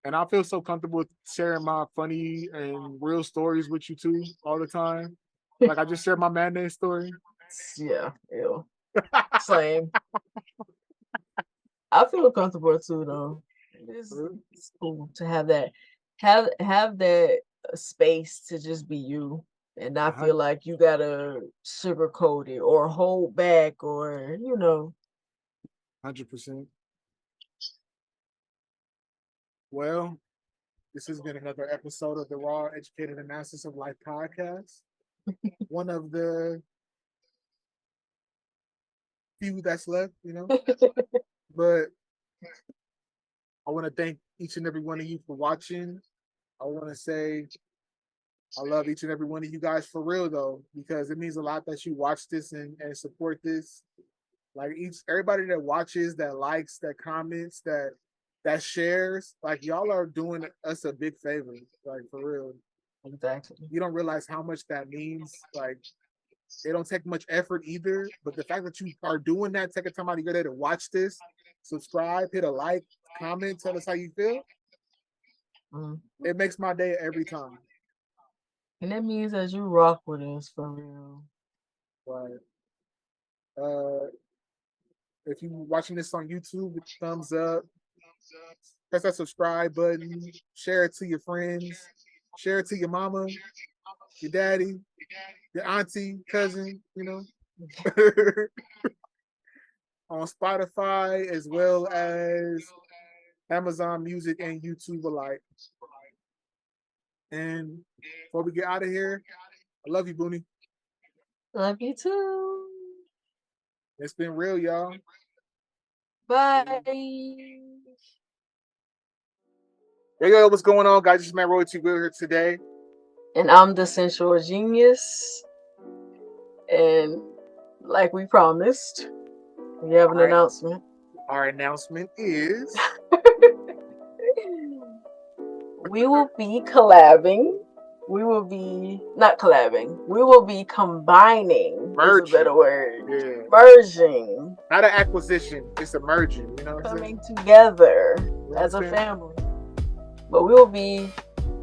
And I feel so comfortable sharing my funny and real stories with you too all the time. Like I just shared my mayonnaise story. Yeah, ew. Same. I feel comfortable too, though. It's cool to have that, have that space to just be you, and not feel like you gotta sugarcoat it or hold back or 100%. Well, this has been another episode of the Raw Educated Analysis of Life podcast. One of the few that's left. But I want to thank each and every one of you for watching. I want to say I love each and every one of you guys for real though, because it means a lot that you watch this and support this. Like everybody that watches, that likes, that comments, that shares, like y'all are doing us a big favor. Like for real. Exactly. You don't realize how much that means. Like it don't take much effort either. But the fact that you are doing that, take a time out of your day to watch this, subscribe, hit a like, comment, tell us how you feel. Mm. It makes my day every time. And that means that you rock with us for real. But uh, if you are watching this on YouTube, thumbs up, press that subscribe button, share it to your friends, share it to your mama, your daddy, your auntie, cousin, on Spotify as well as Amazon Music and YouTube alike. And before we get out of here, I love you, Boonie. Love you too. It's been real, y'all. Bye. Yo, what's going on, guys? This is man Royalty. We're here today. And I'm the sensual genius. And like we promised, we have an All right. announcement. Our announcement is We will be collabing We will be not collabing. We will be combining. Merging. Is a better word. Yeah. Merging. Not an acquisition. It's a merging. You know what I'm saying? Coming together as a family. But we will be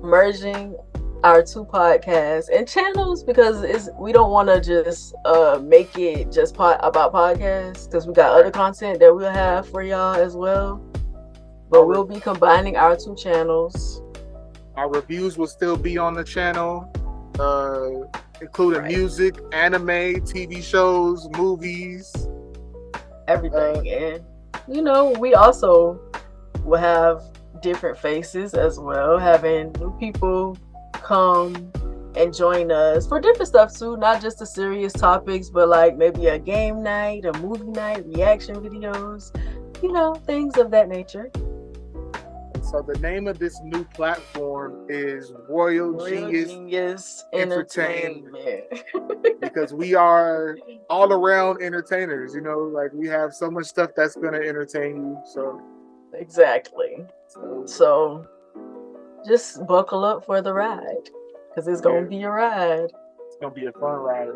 merging our two podcasts and channels because we don't want to just make it just about podcasts because we got other content that we'll have for y'all as well. But we'll be combining our two channels. Our reviews will still be on the channel, including music, anime, TV shows, movies, everything. And we also will have different faces as well, having new people come and join us for different stuff too, not just the serious topics, but like maybe a game night, a movie night, reaction videos, things of that nature. So the name of this new platform is Royal Genius Entertainment. Because we are all around entertainers, like we have so much stuff that's gonna entertain you. So exactly. So just buckle up for the ride, because it's gonna be a ride. It's gonna be a fun ride.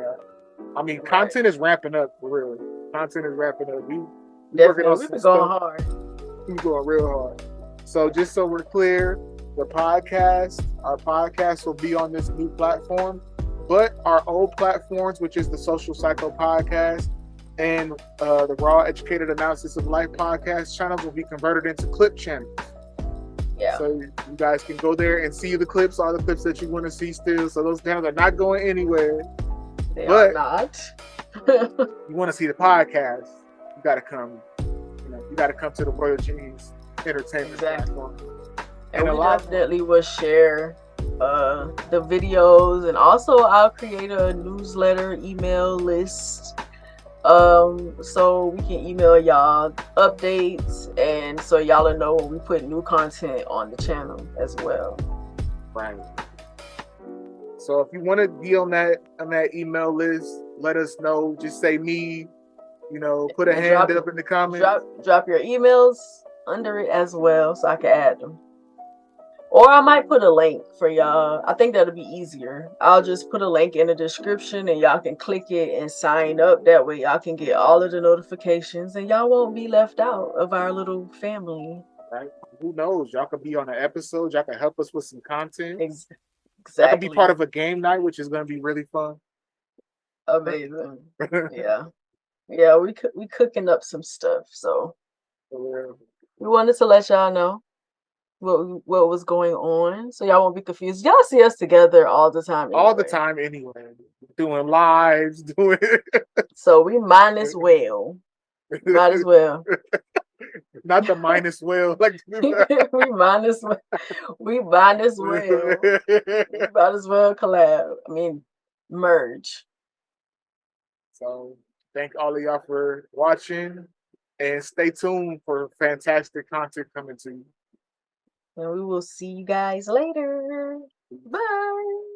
I mean, content is ramping up for real. Content is ramping up. We working on some stuff. Going hard. We're going real hard. So just so we're clear, our podcast will be on this new platform, but our old platforms, which is the Social Psycho podcast and the Raw Educated Analysis of Life podcast channels, will be converted into clip channels. Yeah. So you guys can go there and see the clips, all the clips that you want to see still. So those channels are not going anywhere. They are not. You want to see the podcast, you got to come. You got to come to the Royal Genius Entertainment platform. And we definitely will share the videos, and also I'll create a newsletter email list so we can email y'all updates, and so y'all will know when we put new content on the channel as well. Right. So if you want to be on that email list, let us know. Just say me, put a hand up in the comments. Drop your emails under it as well, so I can add them. Or I might put a link for y'all. I think that'll be easier. I'll just put a link in the description and y'all can click it and sign up. That way y'all can get all of the notifications and y'all won't be left out of our little family. Right? Who knows? Y'all could be on an episode. Y'all can help us with some content. Exactly. Y'all can be part of a game night, which is going to be really fun. Amazing. Yeah, we cooking up some stuff. So we wanted to let y'all know what was going on, so y'all won't be confused. Y'all see us together all the time. Anyway. All the time, anyway. Doing lives, doing. So we might as well. Might as well. Not the minus well, like we might as well. We might as well. We might as well collab. I mean, merge. So thank all of y'all for watching, and stay tuned for fantastic content coming to you. And we will see you guys later. Bye.